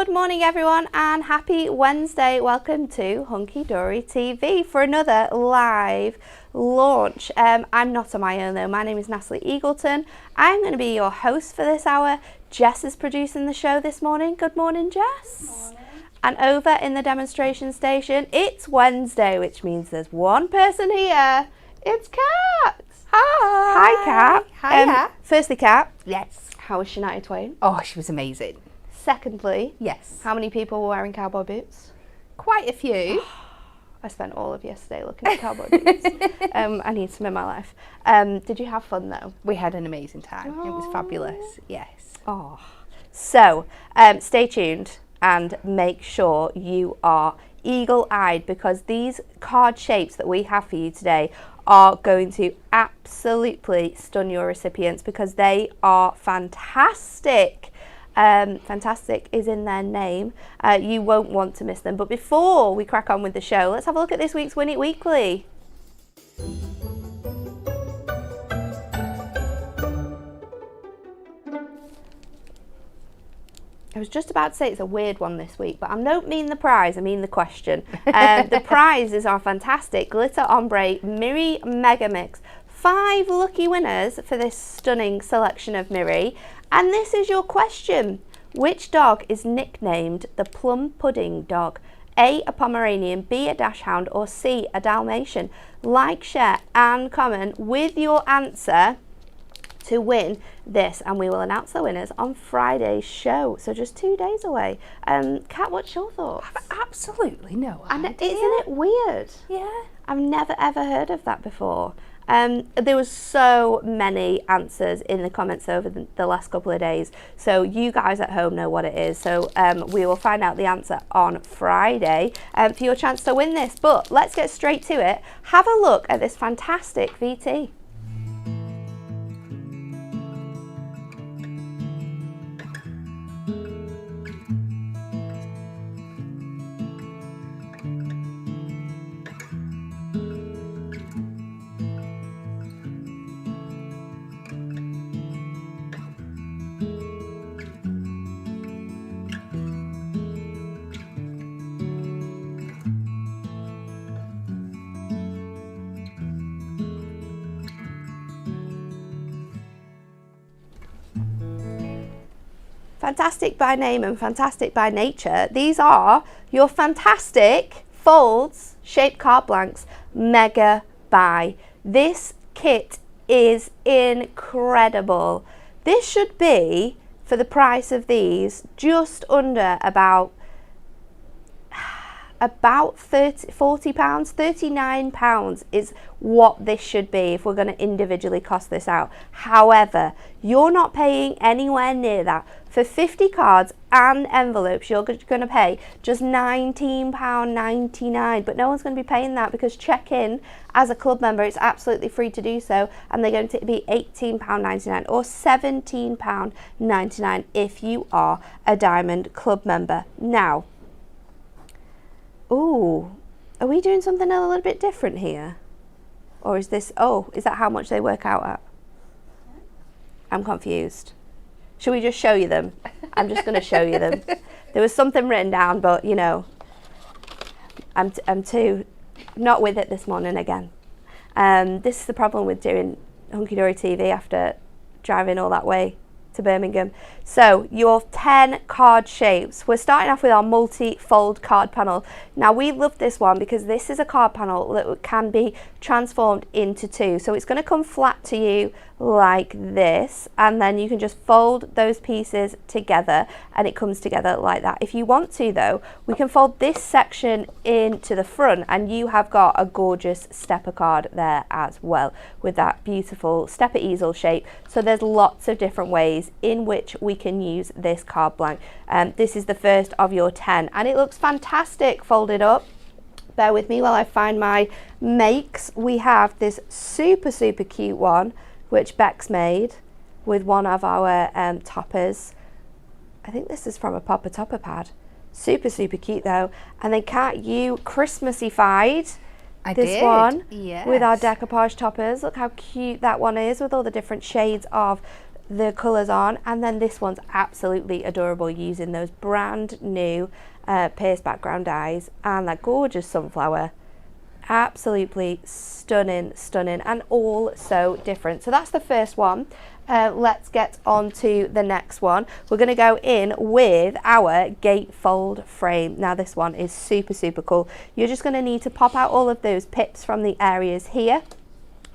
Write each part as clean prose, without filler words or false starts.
Good morning everyone and happy Wednesday. Welcome to Hunky Dory TV for another live launch. I'm not on my own though. My name is Natalie Eagleton. I'm going to be your host for this hour. Jess is producing the show this morning. Good morning, Jess. Good morning. And over in the demonstration station, it's Wednesday, which means there's one person here. It's Kat. Hi. Hi, Kat. Hiya. Firstly, Kat, Yes. how was Shania Twain? Oh, she was amazing. Secondly, Yes. how many people were wearing cowboy boots? Quite a few. I spent all of yesterday looking at cowboy boots. I need some in my life. Did you have fun though? We had an amazing time. It was fabulous. Yes. Oh. So, stay tuned and make sure you are eagle-eyed because these card shapes that we have for you today are going to absolutely stun your recipients because they are fantastic. Fantastic is in their name. You won't want to miss them. But before we crack on with the show, let's have a look at this week's Win It Weekly. I was just about to say it's a weird one this week, but I don't mean the prize, I mean the question. The prize is our fantastic Glitter Ombre Miri Mega Mix. 5 lucky winners for this stunning selection of Miri. And this is your question. Which dog is nicknamed the Plum Pudding Dog? A Pomeranian, B, a Dachshund, or C, a Dalmatian? Like, share, and comment with your answer to win this, and we will announce the winners on Friday's show. So just 2 days away. Kat, what's your thoughts? Absolutely no idea. And isn't it weird? Yeah. I've never ever heard of that before. There was so many answers in the comments over the last couple of days, so you guys at home know what it is. So we will find out the answer on Friday for your chance to win this. But let's get straight to it. Have a look at this fantastic VT. Fantastic by name and fantastic by nature. These are your fantastic folds shaped card blanks mega buy. This kit is incredible. This should be, for the price of these, just under about £40, £39 is what this should be if we're going to individually cost this out. However, you're not paying anywhere near that. For 50 cards and envelopes, you're going to pay just £19.99, but no one's going to be paying that because check-in as a club member, it's absolutely free to do so, and they're going to be £18.99 or £17.99 if you are a Diamond Club member. Now, ooh, are we doing something a little bit different here? Or is this, is that how much they work out at? I'm confused. Should we just show you them? I'm just going to show you them. There was something written down, but you know, I'm too not with it this morning again. This is the problem with doing Hunky Dory TV after driving all that way to Birmingham. So your 10 card shapes. We're starting off with our multi-fold card panel. Now we love this one because this is a card panel that can be transformed into 2. So it's going to come flat to you like this, and then you can just fold those pieces together and it comes together like that. If you want to though, we can fold this section into the front and you have got a gorgeous stepper card there as well with that beautiful stepper easel shape. So there's lots of different ways in which we can use this card blank. This is the first of your 10 and it looks fantastic folded up. Bear with me while I find my makes. We have this super cute one which Beck's made with one of our toppers. I think this is from a Popper Topper pad. Super cute though. And then Kat, you Christmassy-fied this one yes, with our decoupage toppers. Look how cute that one is with all the different shades of the colours on. And then this one's absolutely adorable, using those brand new pierced background eyes and that gorgeous sunflower. Absolutely stunning, and all so different. So that's the first one. Let's get on to the next one. We're going to go in with our gatefold frame. Now this one is super cool. You're just going to need to pop out all of those pips from the areas here,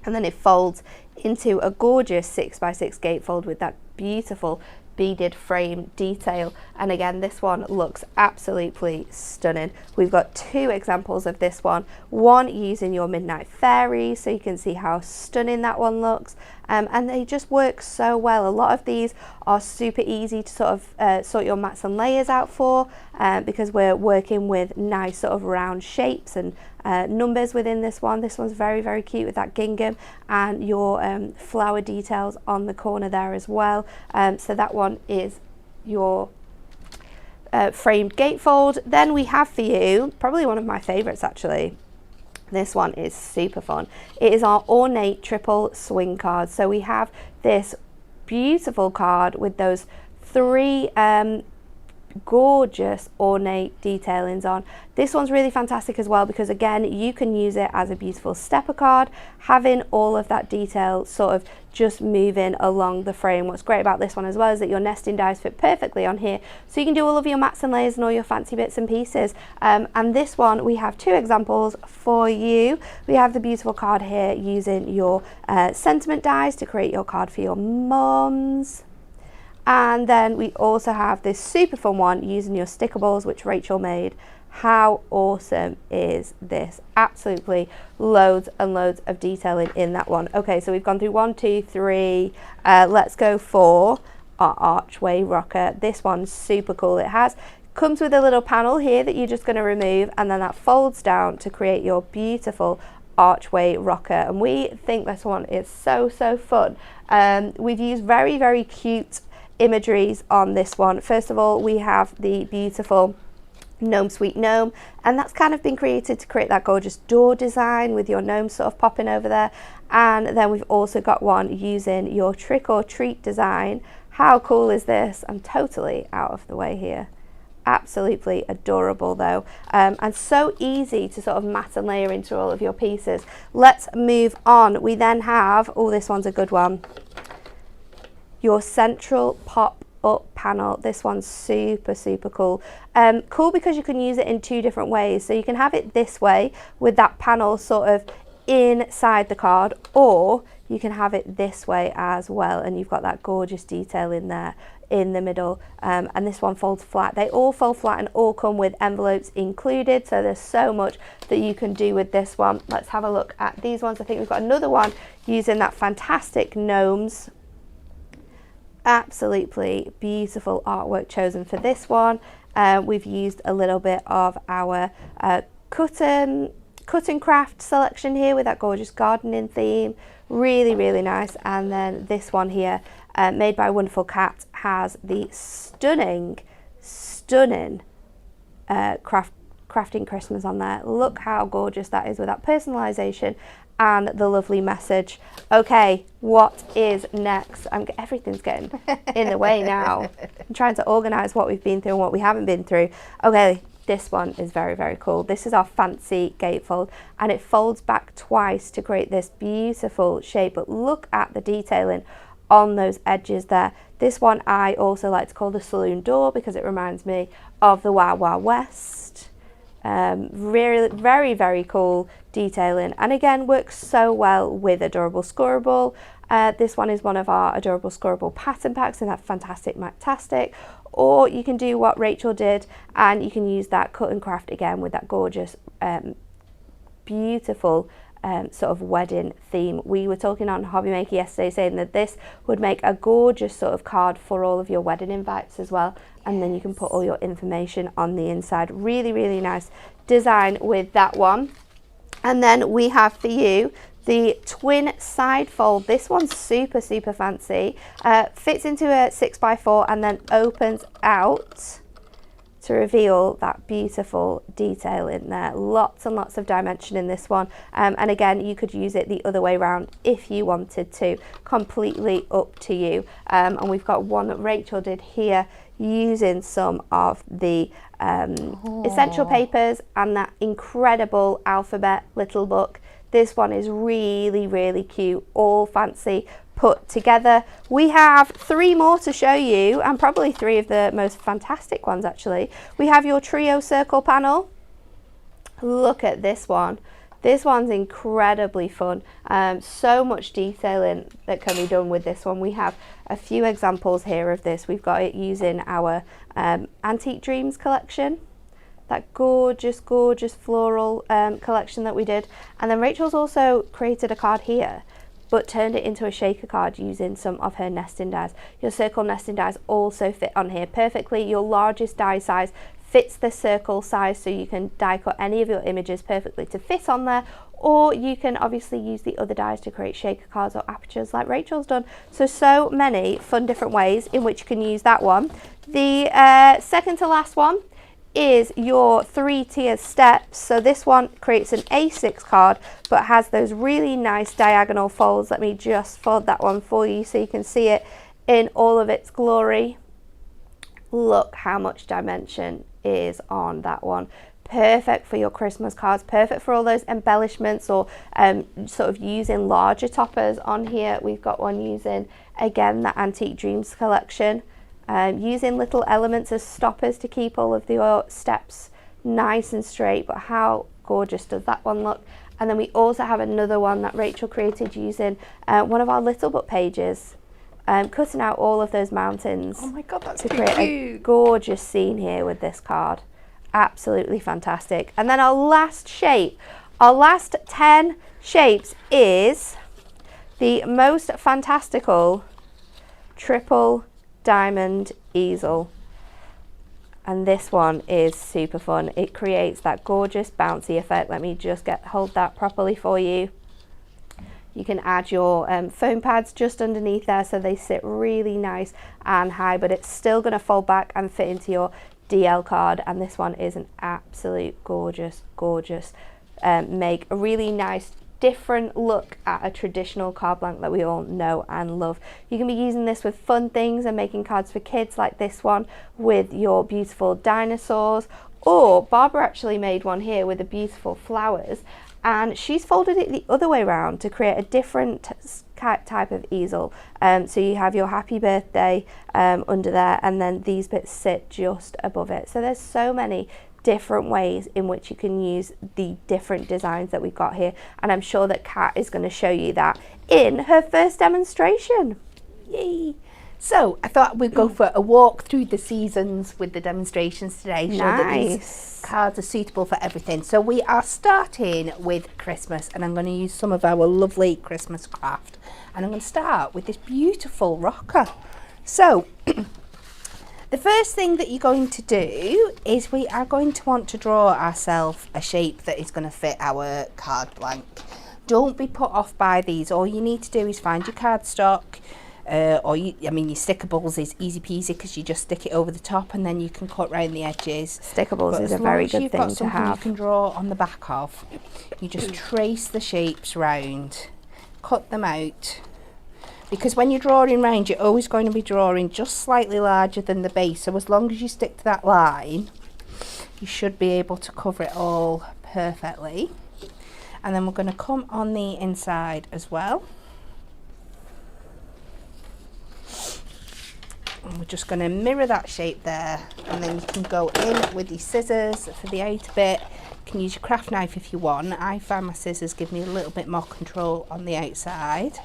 and then it folds into a gorgeous 6x6 gatefold with that beautiful beaded frame detail. And again, this one looks absolutely stunning. We've got two examples of this one using your Midnight Fairy, so you can see how stunning that one looks, and they just work so well. A lot of these are super easy to sort of sort your mats and layers out for, because we're working with nice sort of round shapes and numbers within this one. This one's very cute with that gingham and your flower details on the corner there as well. So that one is your framed gatefold. Then we have for you probably one of my favorites actually. This one is super fun. It is our ornate triple swing card. So we have this beautiful card with those three gorgeous ornate detailings on. This one's really fantastic as well, because again, you can use it as a beautiful stepper card, having all of that detail sort of just moving along the frame. What's great about this one as well is that your nesting dies fit perfectly on here, so you can do all of your mats and layers and all your fancy bits and pieces. And this one, we have two examples for you. We have the beautiful card here using your sentiment dies to create your card for your mums. And then we also have this super fun one using your sticker balls, which Rachel made. How awesome is this? Absolutely loads and loads of detailing in that one. Okay, so we've gone through 1, 2, 3. Let's go for our archway rocker. This one's super cool. It comes with a little panel here that you're just going to remove, and then that folds down to create your beautiful archway rocker. And we think this one is so fun. We've used very cute imageries on this one. First of all, we have the beautiful gnome sweet gnome, and that's kind of been created to create that gorgeous door design with your gnome sort of popping over there. And then we've also got one using your trick or treat design. How cool is this? I'm totally out of the way here. Absolutely adorable though, and so easy to sort of mat and layer into all of your pieces. Let's move on. We then have, oh, this one's a good one, your central pop-up panel. This one's super cool. Cool because you can use it in two different ways. So you can have it this way with that panel sort of inside the card, or you can have it this way as well, and you've got that gorgeous detail in there in the middle. And this one folds flat. They all fold flat and all come with envelopes included, so there's so much that you can do with this one. Let's have a look at these ones. I think we've got another one using that fantastic gnomes. Absolutely beautiful artwork chosen for this one. We've used a little bit of our cut and craft selection here with that gorgeous gardening theme. Really nice. And then this one here, made by Wonderful Cat, has the stunning crafting Christmas on there. Look how gorgeous that is with that personalization and the lovely message. Okay, what is next? Everything's getting in the way now. I'm trying to organize what we've been through and what we haven't been through. Okay, this one is very cool. This is our fancy gatefold, and it folds back twice to create this beautiful shape, but look at the detailing on those edges there. This one I also like to call the saloon door because it reminds me of the Wild Wild West. Really very cool detailing, and again works so well with Adorable Scoreable. This one is one of our Adorable Scoreable pattern packs in that fantastic Mactastic, or you can do what Rachel did and you can use that cut and craft again with that gorgeous beautiful sort of wedding theme. We were talking on Hobby Maker yesterday saying that this would make a gorgeous sort of card for all of your wedding invites as well, and then you can put all your information on the inside. Really nice design with that one. And then we have for you the twin side fold. This one's super ffancy. Fits into a 6x4 and then opens out to reveal that beautiful detail in there. Lots and lots of dimension in this one, and again, you could use it the other way around if you wanted to, completely up to you. And we've got one that Rachel did here using some of the essential papers and that incredible alphabet little book. This one is really, really cute, all fancy put together. We have 3 more to show you, and probably 3 of the most fantastic ones actually. We have your trio circle panel. Look at this one. This one's incredibly fun. So much detailing that can be done with this one. We have a few examples here of this. We've got it using our Antique Dreams collection. That gorgeous, gorgeous floral collection that we did. And then Rachel's also created a card here, but turned it into a shaker card using some of her nesting dies. Your circle nesting dies also fit on here perfectly. Your largest die size fits the circle size, so you can die cut any of your images perfectly to fit on there, or you can obviously use the other dies to create shaker cards or apertures like Rachel's done. So many fun different ways in which you can use that one. The second to last one is your 3-tier steps. So this one creates an A6 card, but has those really nice diagonal folds. Let me just fold that one for you so you can see it in all of its glory. Look how much dimension is on that one. Perfect for your Christmas cards, perfect for all those embellishments, or sort of using larger toppers on here. We've got one using, again, that Antique Dreams collection, using little elements as stoppers to keep all of your steps nice and straight. But how gorgeous does that one look? And then we also have another one that Rachel created using one of our little book pages, cutting out all of those mountains. Oh my God, that's to create cute. A gorgeous scene here with this card. Absolutely fantastic. And then our last shape, our last 10 shapes, is the most fantastical triple diamond easel. And this one is super fun. It creates that gorgeous bouncy effect. Let me just hold that properly for you. You can add your foam pads just underneath there so they sit really nice and high, but it's still going to fold back and fit into your DL card. And this one is an absolute gorgeous, gorgeous make. A really nice different look at a traditional card blank that we all know and love. You can be using this with fun things and making cards for kids like this one with your beautiful dinosaurs, or Barbara actually made one here with the beautiful flowers, and she's folded it the other way around to create a different type of easel. So you have your happy birthday under there, and then these bits sit just above it. So there's so many different ways in which you can use the different designs that we've got here, and I'm sure that Kat is going to show you that in her first demonstration. Yay! So I thought we'd go for a walk through the seasons with the demonstrations today. Show that these cards are suitable for everything. So we are starting with Christmas, and I'm going to use some of our lovely Christmas craft, and I'm going to start with this beautiful rocker. So the first thing that you're going to do is we are going to want to draw ourselves a shape that is going to fit our card blank. Don't be put off by these. All you need to do is find your cardstock, your stickables is easy peasy because you just stick it over the top and then you can cut around the edges. Stickables is a very good thing to have. You can draw on the back of. You just trace the shapes round, cut them out. Because when you're drawing round, you're always going to be drawing just slightly larger than the base. So as long as you stick to that line, you should be able to cover it all perfectly. And then we're going to come on the inside as well. And we're just going to mirror that shape there. And then you can go in with your scissors for the outer bit. You can use your craft knife if you want. I find my scissors give me a little bit more control on the outside.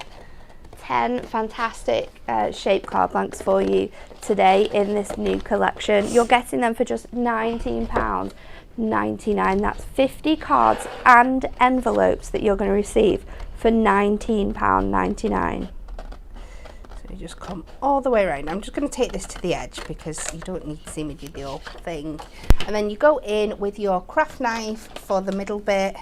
10 fantastic shape card blanks for you today in this new collection. You're getting them for just £19.99. That's 50 cards and envelopes that you're going to receive for £19.99. So you just come all the way around. I'm just going to take this to the edge because you don't need to see me do the whole thing. And then you go in with your craft knife for the middle bit.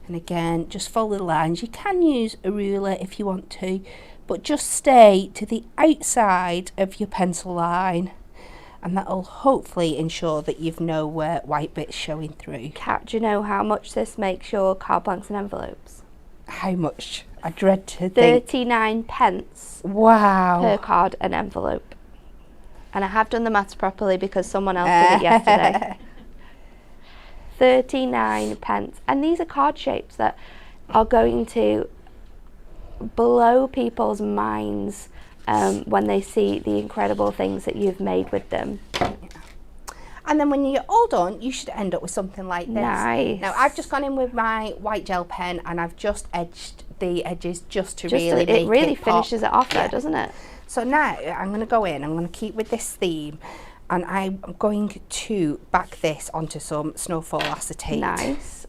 And again, just follow the lines. You can use a ruler if you want to, but just stay to the outside of your pencil line and that'll hopefully ensure that you've no white bits showing through. Kat, do you know how much this makes your card blanks and envelopes? How much? I dread to think. 39 pence Wow. per card and envelope. And I have done the maths properly because someone else did it yesterday. 39 pence. And these are card shapes that are going to blow people's minds when they see the incredible things that you've made with them. And then when you're all done, you should end up with something like this. Nice. Now, I've just gone in with my white gel pen and I've just edged the edges just to really make it it really pop. finishes it off there, doesn't it? So now I'm going to go in, I'm going to keep with this theme, and I'm going to back this onto some snowfall acetate. Nice.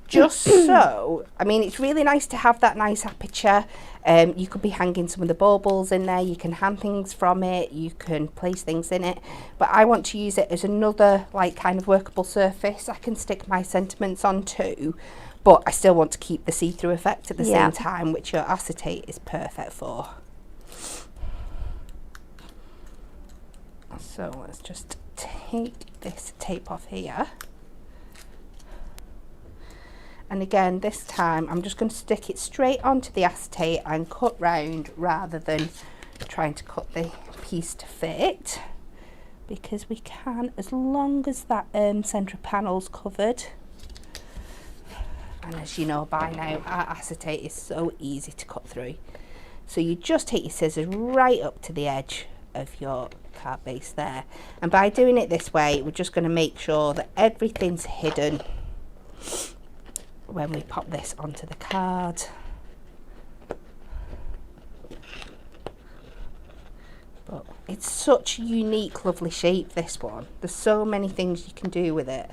Just so, I mean, it's really nice to have that nice aperture. You could be hanging some of the baubles in there, you can hang things from it, you can place things in it, but I want to use it as another like kind of workable surface I can stick my sentiments onto, but I still want to keep the see-through effect at the same time, which your acetate is perfect for. So let's just take this tape off here. And again, this time I'm just going to stick it straight onto the acetate and cut round rather than trying to cut the piece to fit, because we can, as long as that centre panel's covered. And as you know by now, our acetate is so easy to cut through. So you just take your scissors right up to the edge of your card base there. And by doing it this way, we're just going to make sure that everything's hidden when we pop this onto the card. But it's such a unique, lovely shape, this one. There's so many things you can do with it.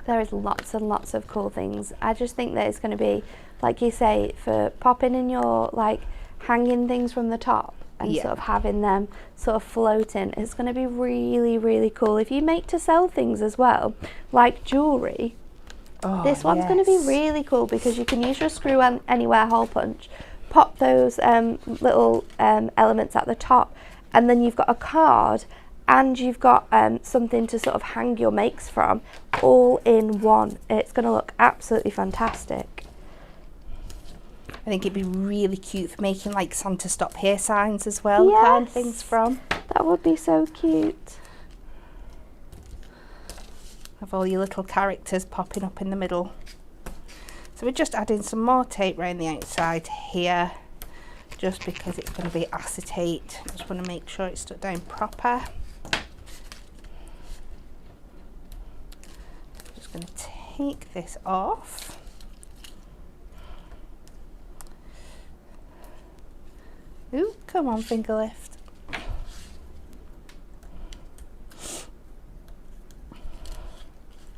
There is lots and lots of cool things. I just think that it's going to be, like you say, for popping in your, like, hanging things from the top and sort of having them sort of floating. It's going to be really, really cool. If you make to sell things as well, like jewellery, this one's going to be really cool because you can use your screw anywhere hole punch, pop those little elements at the top, and then you've got a card and you've got something to sort of hang your makes from, all in one. It's going to look absolutely fantastic. I think it'd be really cute for making like Santa stop here signs as well, kind of things from. That would be so cute. Have all your little characters popping up in the middle. So we're just adding some more tape around the outside here, just because it's going to be acetate. I just want to make sure it's stuck down proper. Just going to take this off. Ooh, come on, finger lift.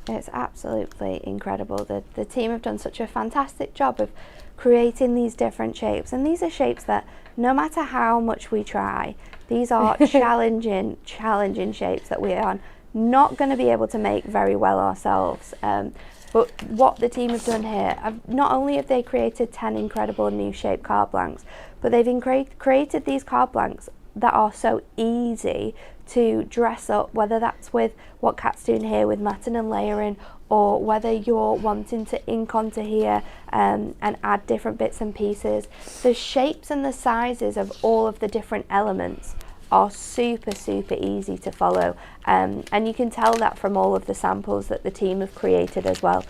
It's absolutely incredible. The team have done such a fantastic job of creating these different shapes, and these are shapes that no matter how much we try, these are challenging shapes that we are not going to be able to make very well ourselves. But what the team have done here, not only have they created 10 incredible new shape card blanks, but they've created these card blanks that are so easy to dress up, whether that's with what Kat's doing here with matting and layering, or whether you're wanting to ink onto here and add different bits and pieces. The shapes and the sizes of all of the different elements are super easy to follow, and you can tell that from all of the samples that the team have created as well.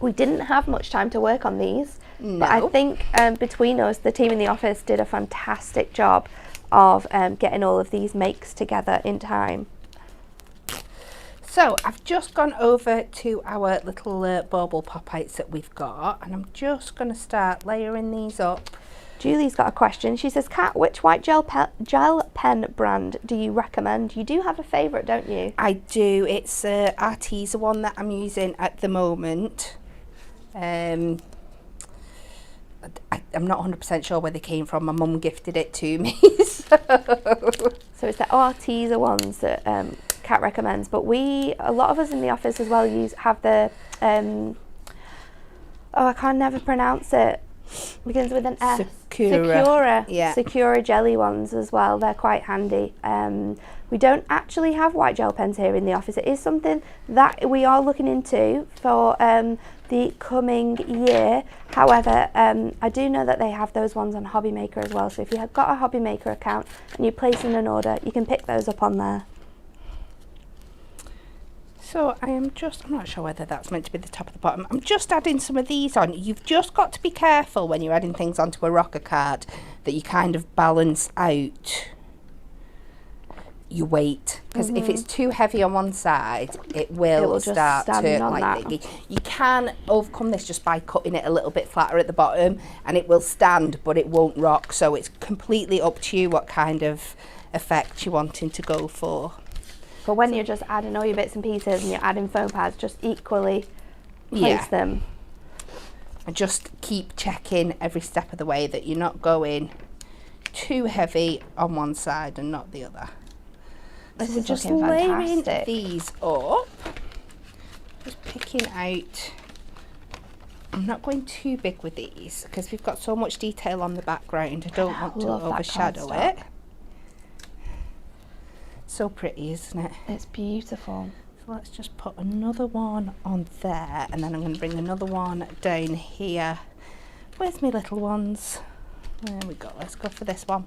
We didn't have much time to work on these, but I think between us, the team in the office did a fantastic job of getting all of these makes together in time. So I've just gone over to our little bauble pop-outs that we've got, and I'm just going to start layering these up. Julie's got a question. She says, Kat, which white gel pen brand do you recommend? You do have a favourite, don't you? I do. It's RT's the one that I'm using at the moment. I'm not 100% sure where they came from. My mum gifted it to me. So it's the Arteza ones that Kat recommends, but a lot of us in the office as well have the I can never pronounce it. Begins with an S. Sakura. Yeah. Sakura jelly ones as well. They're quite handy. We don't actually have white gel pens here in the office. It is something that we are looking into for the coming year. However, I do know that they have those ones on Hobby Maker as well. So if you have got a Hobby Maker account and you're placing an order, you can pick those up on there. So I'm not sure whether that's meant to be the top or the bottom. I'm just adding some of these on. You've just got to be careful when you're adding things onto a rocker card that you kind of balance out your weight, because if it's too heavy on one side, it will start to like you can overcome this just by cutting it a little bit flatter at the bottom, and it will stand, but it won't rock. So it's completely up to you what kind of effect you're wanting to go for. But when you're just adding all your bits and pieces and you're adding foam pads, just equally place them. And just keep checking every step of the way that you're not going too heavy on one side and not the other. This so is just looking layering fantastic. These up, just picking out. I'm not going too big with these because we've got so much detail on the background. I don't want to overshadow it. So pretty, isn't it? It's beautiful. So let's just put another one on there, and then I'm going to bring another one down here. Where's my little ones? There we go. Let's go for this one.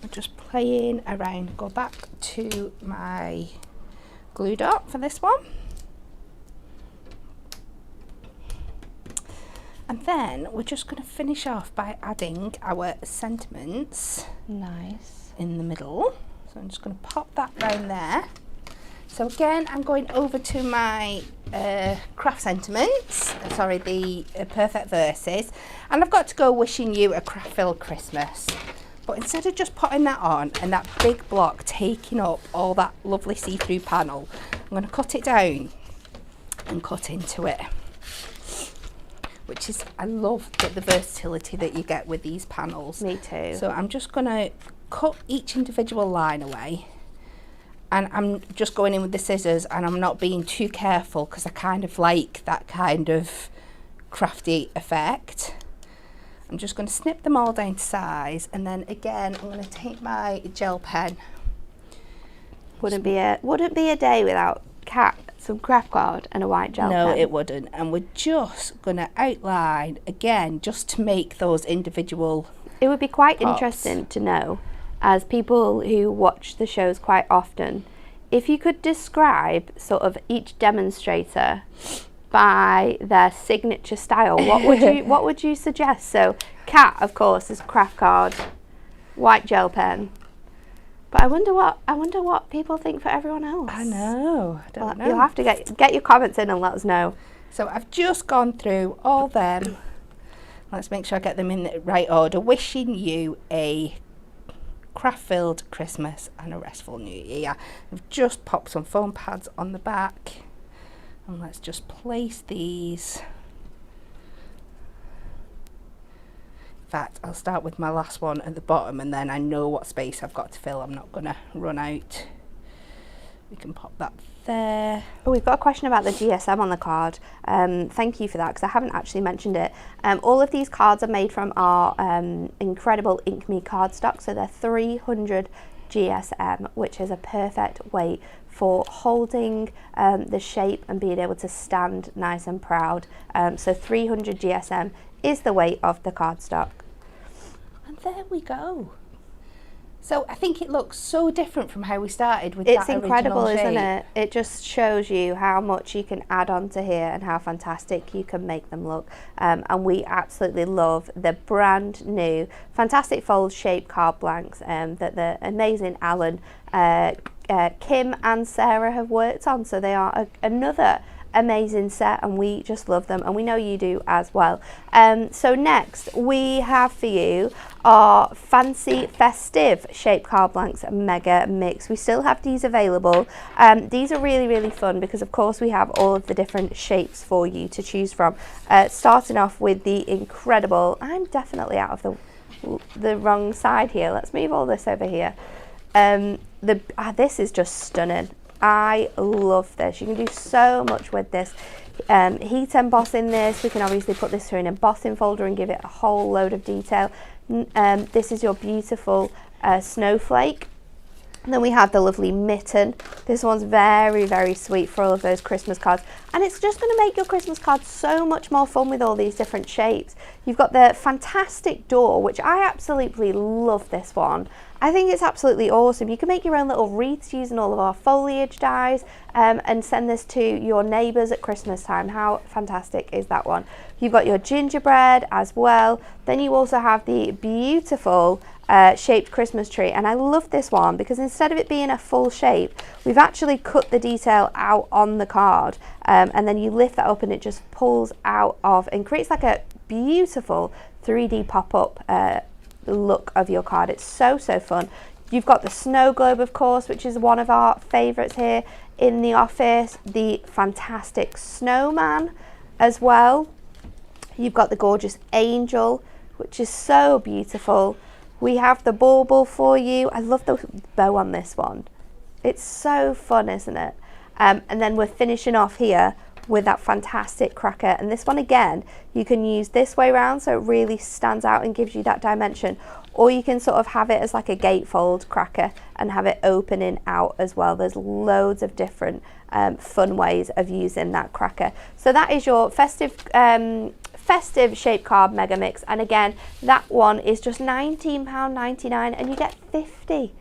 I'm just playing around. Go back to my glue dot for this one. And then we're just going to finish off by adding our sentiments. Nice. In the middle. So I'm just going to pop that round there. So again, I'm going over to my craft sentiments, the perfect verses, and I've got to go wishing you a craft-filled Christmas. But instead of just putting that on and that big block taking up all that lovely see-through panel, I'm going to cut it down and cut into it. Which is, I love the versatility that you get with these panels. Me too. So I'm just going to cut each individual line away, and I'm just going in with the scissors, and I'm not being too careful because I kind of like that kind of crafty effect. I'm just going to snip them all down to size, and then again I'm going to take my gel pen. Wouldn't be a day without some craft card and a white gel pen. No, it wouldn't. And we're just going to outline again just to make those individual It would be quite parts. interesting to know, as people who watch the shows quite often, if you could describe sort of each demonstrator by their signature style, what would you suggest? So Kat, of course, is craft card, white gel pen. But I wonder what people think for everyone else. I know. I don't know. You'll have to get your comments in and let us know. So I've just gone through all them. Let's make sure I get them in the right order. Wishing you a craft-filled Christmas and a restful New Year. I've just popped some foam pads on the back, and let's just place these. In fact, I'll start with my last one at the bottom, and then I know what space I've got to fill. I'm not going to run out. We can pop that there. Oh, we've got a question about the GSM on the card. Thank you for that, because I haven't actually mentioned it. All of these cards are made from our incredible InkMe cardstock, so they're 300 GSM, which is a perfect weight for holding the shape and being able to stand nice and proud. So 300 GSM is the weight of the cardstock. And there we go. So I think it looks so different from how we started with It's that incredible, original isn't shape. it? It just shows you how much you can add onto here and how fantastic you can make them look. And we absolutely love the brand new Fantastic Fold shape card blanks that the amazing Alan, Kim and Sarah have worked on. So they are another amazing set, and we just love them, and we know you do as well. So next we have for you our fancy festive shape card blanks mega mix. We still have these available. These are really fun because of course we have all of the different shapes for you to choose from, starting off with the incredible, I'm definitely out of the wrong side here, let's move all this over here. This is just stunning. I love this. You can do so much with this. heat embossing this. We can obviously put this through an embossing folder and give it a whole load of detail. This is your beautiful snowflake. And then we have the lovely mitten. This one's very, very sweet for all of those Christmas cards. And it's just going to make your Christmas cards so much more fun with all these different shapes. You've got the fantastic door, which I absolutely love this one. I think it's absolutely awesome. You can make your own little wreaths using all of our foliage dies and send this to your neighbours at Christmas time. How fantastic is that one? You've got your gingerbread as well. Then you also have the beautiful shaped Christmas tree, and I love this one because instead of it being a full shape, we've actually cut the detail out on the card, and then you lift that up and it just pulls out of and creates like a beautiful 3D pop-up look of your card. It's so fun. You've got the snow globe, of course, which is one of our favorites here in the office. The fantastic snowman as well. You've got the gorgeous angel, which is so beautiful. We have the bauble for you. I love the bow on this one. It's so fun, isn't it? And then we're finishing off here with that fantastic cracker. And this one, again, you can use this way around so it really stands out and gives you that dimension. Or you can sort of have it as like a gatefold cracker and have it opening out as well. There's loads of different fun ways of using that cracker. So that is your festive shape card mega mix, and again that one is just £19.99 and you get 50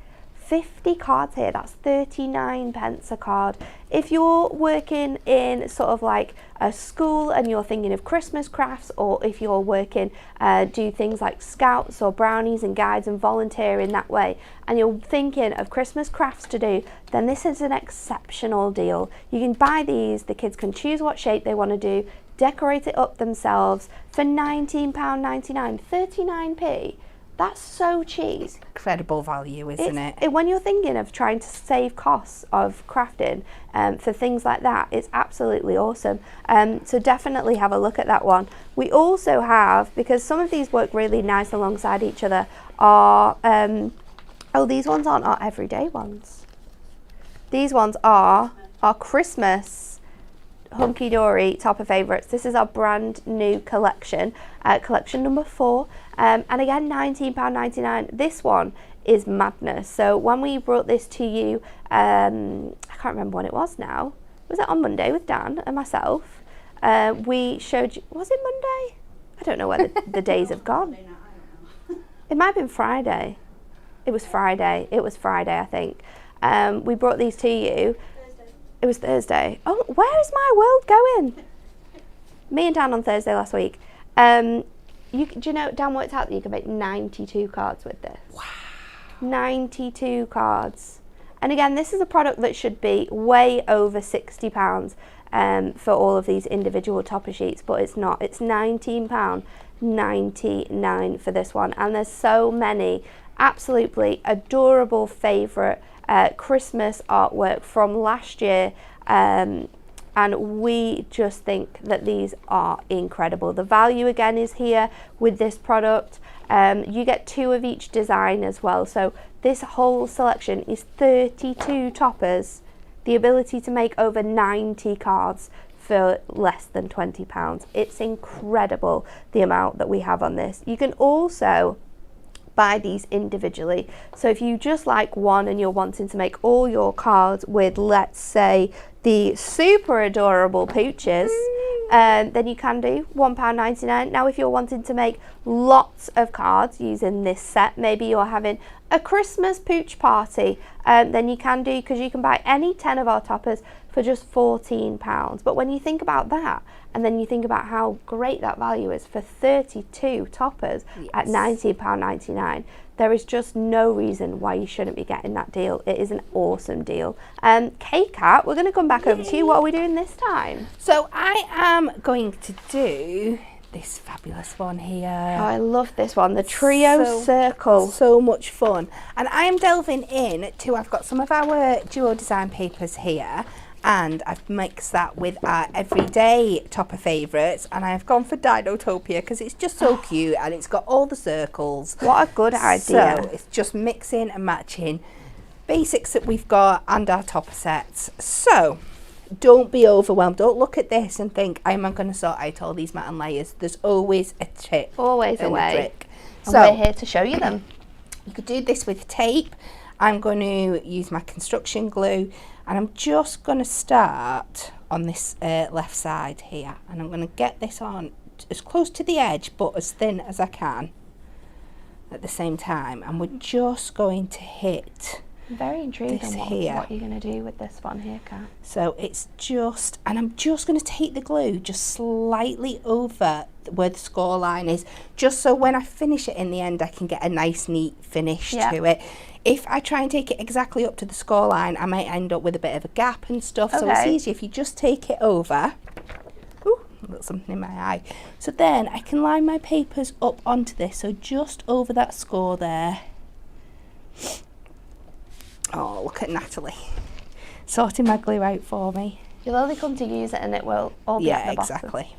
cards here. That's 39 pence a card. If you're working in sort of like a school and you're thinking of Christmas crafts, or if you're working do things like scouts or brownies and guides and volunteering that way, and you're thinking of Christmas crafts to do, then this is an exceptional deal. You can buy these, the kids can choose what shape they want to do, decorate it up themselves for £19.99, 39p. That's so cheap. Incredible value, isn't it? When you're thinking of trying to save costs of crafting for things like that, it's absolutely awesome. So definitely have a look at that one. We also have, because some of these work really nice alongside each other, are, these ones aren't our everyday ones. These ones are our Christmas hunky dory topper favorites. This is our brand new collection, collection number 4, and again £19.99. This one is madness. So when we brought this to you, I can't remember when it was now. Was it on Monday with Dan and myself? We showed you, was it Monday? I don't know where the days have gone. It might have been Friday. It was Friday, I think. We brought these to you. It was Thursday. Oh, where is my world going? Me and Dan on Thursday last week. Do you know, Dan worked out that you can make 92 cards with this. Wow. 92 cards. And again, this is a product that should be way over £60 for all of these individual topper sheets, but it's not. It's £19.99 for this one. And there's so many absolutely adorable favourite Christmas artwork from last year, and we just think that these are incredible. The value again is here with this product. You get 2 of each design as well, so this whole selection is 32 toppers, the ability to make over 90 cards for less than £20. It's incredible the amount that we have on this. You can also buy these individually. So if you just like one and you're wanting to make all your cards with, let's say, the super adorable pooches, then you can do £1.99. Now if you're wanting to make lots of cards using this set, maybe you're having a Christmas pooch party, then you can do, because you can buy any 10 of our toppers for just £14. But when you think about that, and then you think about how great that value is for 32 toppers at £19.99, there is just no reason why you shouldn't be getting that deal. It is an awesome deal. K-Cat, we're going to come back over to you. What are we doing this time? So I am going to do this fabulous one here. Oh, I love this one, the Trio Circle. So much fun. And I'm delving in to, I've got some of our duo design papers here, and I've mixed that with our everyday topper favourites, and I've gone for Dinotopia because it's just so cute and it's got all the circles. What a good idea. So it's just mixing and matching basics that we've got and our topper sets. So don't be overwhelmed. Don't look at this and think, am I going to sort out all these mat and layers? There's always a tip. Always a way. Trick. And we're here to show you them. You could do this with tape. I'm going to use my construction glue, and I'm just going to start on this left side here, and I'm going to get this on as close to the edge but as thin as I can at the same time, and we're just going to hit. I'm very intrigued this on here. what you're going to do with this one here, Kat. So it's just, and I'm just going to take the glue just slightly over where the score line is, just so when I finish it in the end I can get a nice neat finish to it. If I try and take it exactly up to the score line, I might end up with a bit of a gap and stuff. So it's easier if you just take it over. Ooh, a little something in my eye. So then I can line my papers up onto this, so just over that score there. Oh, look at Natalie sorting my glue out for me. You'll only come to use it and it will all be at the bottom. Exactly.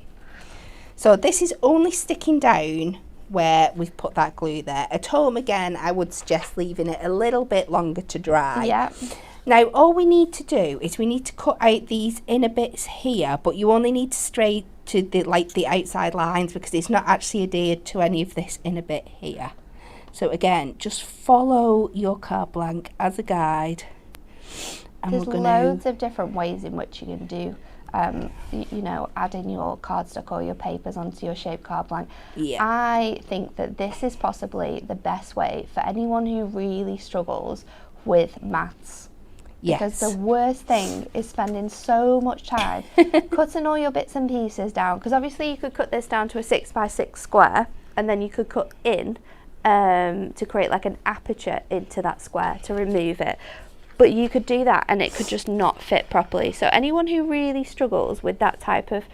So this is only sticking down where we've put that glue there. At home, again, I would suggest leaving it a little bit longer to dry. Yeah. Now, all we need to do is we need to cut out these inner bits here, but you only need to stray to the outside lines, because it's not actually adhered to any of this inner bit here. So again, just follow your card blank as a guide. And There's we're gonna... loads of different ways in which you can do, you know, adding your cardstock or your papers onto your shaped card blank. Yeah. I think that this is possibly the best way for anyone who really struggles with maths. Yes. Because the worst thing is spending so much time cutting all your bits and pieces down. Because obviously you could cut this down to a 6x6 square, and then you could cut in to create like an aperture into that square to remove it. But you could do that and it could just not fit properly. So anyone who really struggles with that type of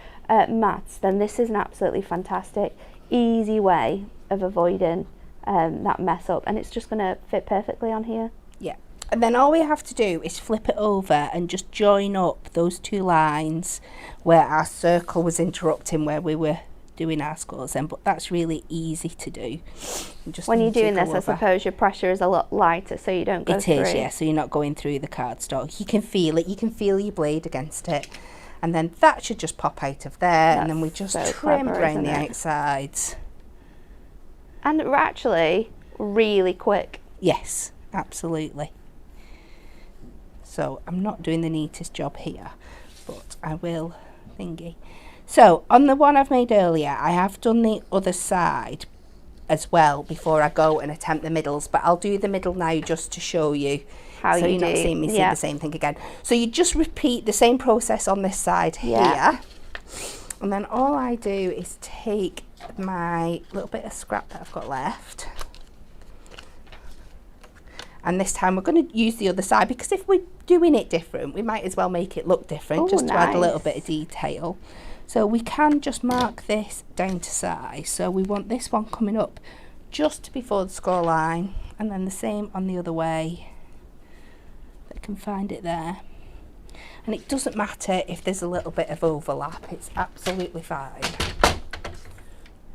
maths, then this is an absolutely fantastic, easy way of avoiding that mess up. And it's just going to fit perfectly on here. Yeah. And then all we have to do is flip it over and just join up those two lines where our circle was interrupting, where we were doing our scores then, but that's really easy to do. Just when you're doing this, I suppose your pressure is a lot lighter, so you don't go through. It is, yeah, so you're not going through the cardstock. You can feel it, you can feel your blade against it, and then that should just pop out of there. And then we just trim around the outsides. And we're actually really quick. Yes, absolutely. So I'm not doing the neatest job here, but I will thingy. So on the one I've made earlier, I have done the other side as well before I go and attempt the middles, but I'll do the middle now just to show you how so you're not seeing me see the same thing again. So you just repeat the same process on this side here, and then all I do is take my little bit of scrap that I've got left, and this time we're going to use the other side, because if we're doing it different, we might as well make it look different, just to add a little bit of detail. So we can just mark this down to size. So we want this one coming up just before the score line, and then the same on the other way. I can find it there. And it doesn't matter if there's a little bit of overlap, it's absolutely fine.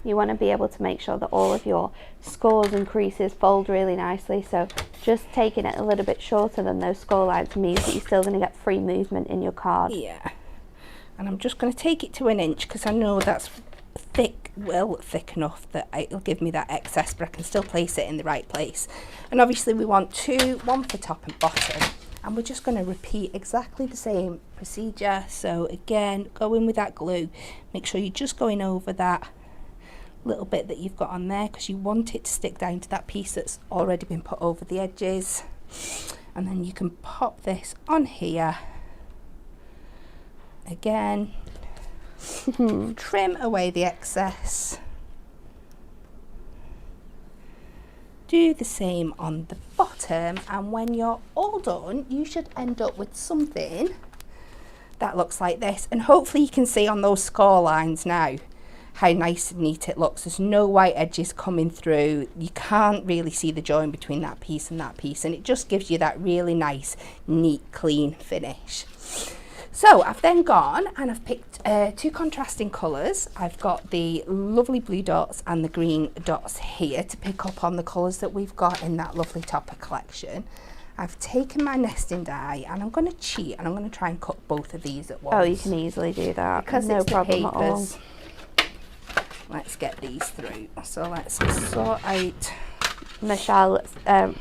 You want to be able to make sure that all of your scores and creases fold really nicely, so just taking it a little bit shorter than those score lines means that you're still going to get free movement in your card. Yeah. And I'm just going to take it to 1 inch, because I know that's thick, well thick enough that it'll give me that excess, but I can still place it in the right place. And obviously we want one for top and bottom, and we're just going to repeat exactly the same procedure. So again, go in with that glue, make sure you're just going over that little bit that you've got on there, because you want it to stick down to that piece that's already been put over the edges. And then you can pop this on here again. Trim away the excess. Do the same on the bottom, and when you're all done, you should end up with something that looks like this. And hopefully you can see on those score lines now how nice and neat it looks. There's no white edges coming through. You can't really see the join between that piece and that piece, and it just gives you that really nice, neat, clean finish. So I've then gone and I've picked two contrasting colours. I've got the lovely blue dots and the green dots here to pick up on the colours that we've got in that lovely topper collection. I've taken my nesting die and I'm going to cheat and I'm going to try and cut both of these at once. Oh, you can easily do that. Because no it's problem the at all. papers. Let's get these through. So let's sort out. Michelle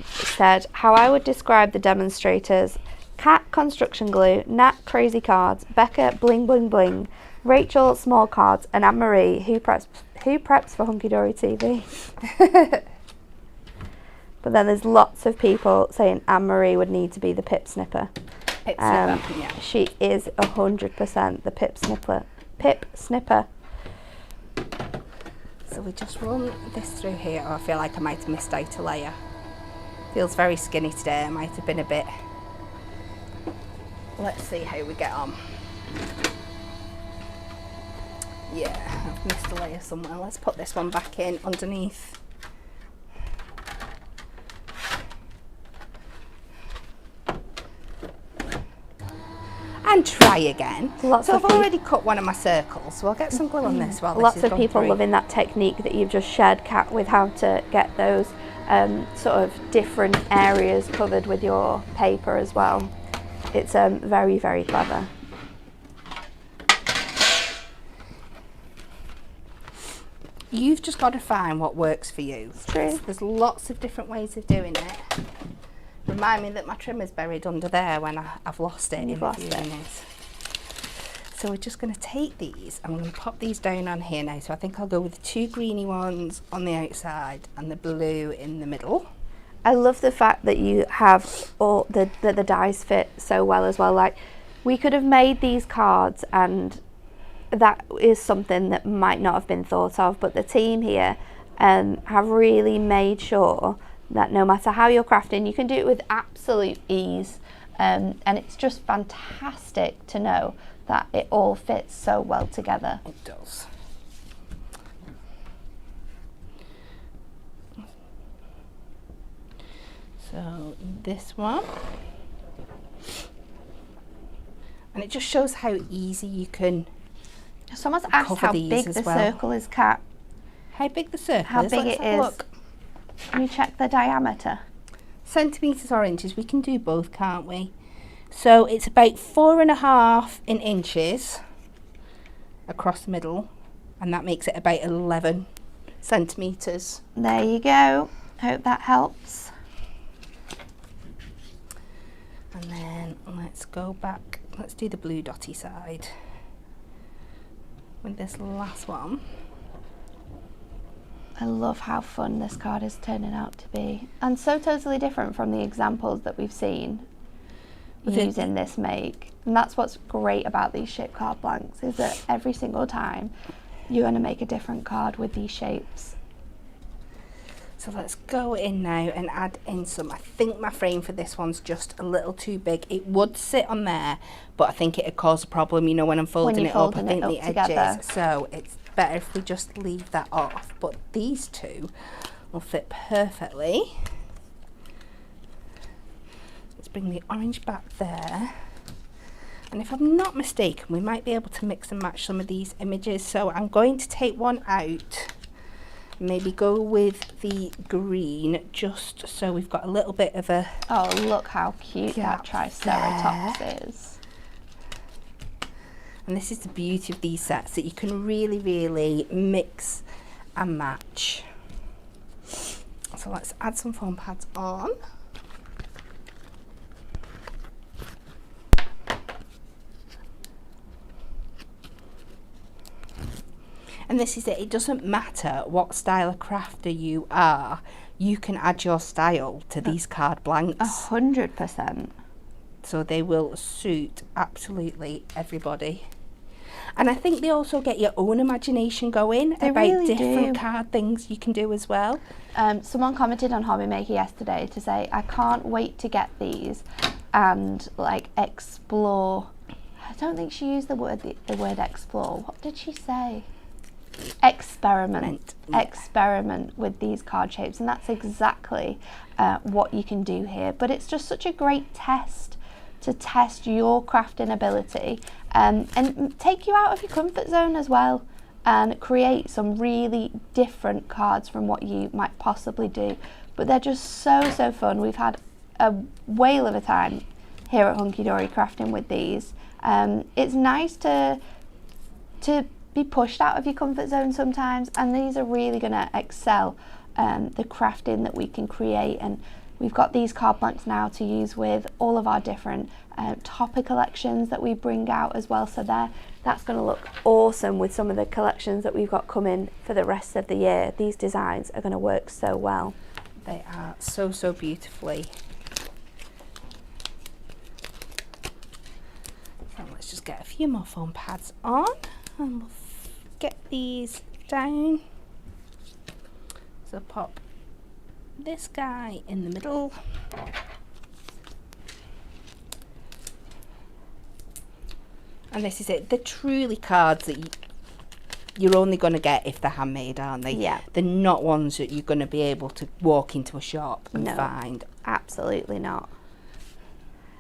said, how I would describe the demonstrators: Kat, construction glue; Nat, crazy cards; Becca, bling bling bling; Rachel, small cards; and Anne-Marie, who preps for Hunky Dory TV. But then there's lots of people saying Anne-Marie would need to be the pip snipper. Pip snipper, yeah. She is 100% the pip snipper. Pip snipper. So we just run this through here. Oh, I feel like I might have missed out a layer. Feels very skinny today. I might have been a bit. Let's see how we get on. Yeah, I've missed a layer somewhere. Let's put this one back in underneath. And try again. So I've already cut one of my circles, so I'll get some glue on this while Lots this is of people through. loving that technique that you've just shared, Kat, with how to get those sort of different areas covered with your paper as well. It's very, very clever. You've just got to find what works for you. It's true. There's lots of different ways of doing it. Remind me that my trimmer's buried under there when I've lost it. You've lost it. So we're just going to take these. I'm going to pop these down on here now. So I think I'll go with the two greeny ones on the outside and the blue in the middle. I love the fact that you have all the dies fit so well as well. Like, we could have made these cards, and that is something that might not have been thought of, but the team here have really made sure that no matter how you're crafting, you can do it with absolute ease, and it's just fantastic to know that it all fits so well together. It does. So this one, and it just shows how easy you can. Someone's asked how big the circle is, Kat. How big the circle how is? How big it is. Look. Can you check the diameter? Centimetres or inches, we can do both, can't we? So it's about 4.5 in inches across the middle, and that makes it about 11 centimetres. There you go. Hope that helps. And then let's go back, let's do the blue dotty side with this last one. I love how fun this card is turning out to be, and so totally different from the examples that we've seen using this make. And that's what's great about these shape card blanks, is that every single time you're going to make a different card with these shapes. So let's go in now and add in some. I think my frame for this one's just a little too big. It would sit on there, but I think it'd cause a problem, you know, when I'm folding it up. I think the edges. So it's better if we just leave that off. But these two will fit perfectly. Let's bring the orange back there. And if I'm not mistaken, we might be able to mix and match some of these images. So I'm going to take one out. Maybe go with the green, just so we've got a little bit of a... Oh, look how cute that Triceratops is. And this is the beauty of these sets, that you can really, really mix and match. So let's add some foam pads on. And this is it, it doesn't matter what style of crafter you are, you can add your style to these card blanks. 100%. So they will suit absolutely everybody. And I think they also get your own imagination going about really different card things you can do as well. Someone commented on Hobby Maker yesterday to say, I can't wait to get these and like explore. I don't think she used the word explore. What did she say? Experiment with these card shapes, and that's exactly what you can do here. But it's just such a great test to test your crafting ability, and take you out of your comfort zone as well, and create some really different cards from what you might possibly do. But they're just so fun. We've had a whale of a time here at Hunky Dory crafting with these. It's nice to be pushed out of your comfort zone sometimes, and these are really going to excel the crafting that we can create. And we've got these card blanks now to use with all of our different topper collections that we bring out as well. So that's going to look awesome with some of the collections that we've got coming for the rest of the year. These designs are going to work so well. They are so beautifully. So let's just get a few more foam pads on and we'll get these down. So pop this guy in the middle. And this is it. They're truly cards that you're only going to get if they're handmade, aren't they? Yeah. They're not ones that you're going to be able to walk into a shop and No, find. Absolutely not.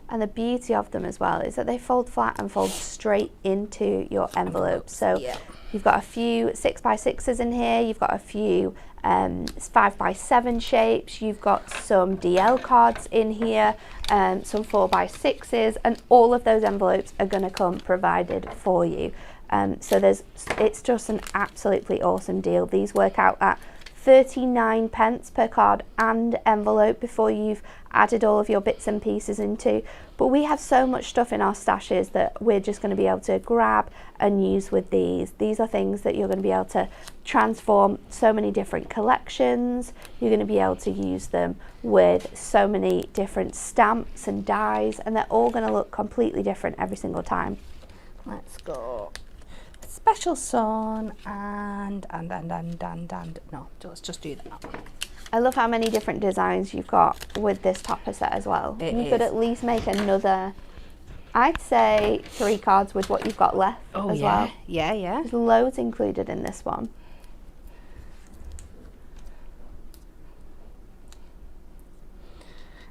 And the beauty of them as well is that they fold flat and fold straight into your envelope. So yeah. You've got a few 6x6s in here, you've got a few 5x7 shapes, you've got some DL cards in here, some 4x6s, and all of those envelopes are going to come provided for you. So it's just an absolutely awesome deal. These work out at 39p per card and envelope before you've added all of your bits and pieces into. But we have so much stuff in our stashes that we're just going to be able to grab and use with these. These are things that you're going to be able to transform so many different collections. You're going to be able to use them with so many different stamps and dies, and they're all going to look completely different every single time. Let's go. Special Son and no, let's just do that. I love how many different designs you've got with this topper set as well. You could at least make another, I'd say 3 cards with what you've got left as well. Yeah. There's loads included in this one.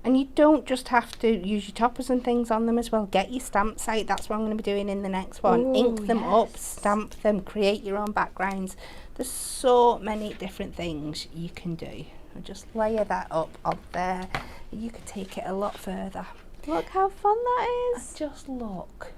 And you don't just have to use your toppers and things on them as well. Get your stamps out. That's what I'm going to be doing in the next one. Ooh, ink them up, yes. stamp them, create your own backgrounds. There's so many different things you can do. And just layer that up on there. You could take it a lot further. Look how fun that is. And just look.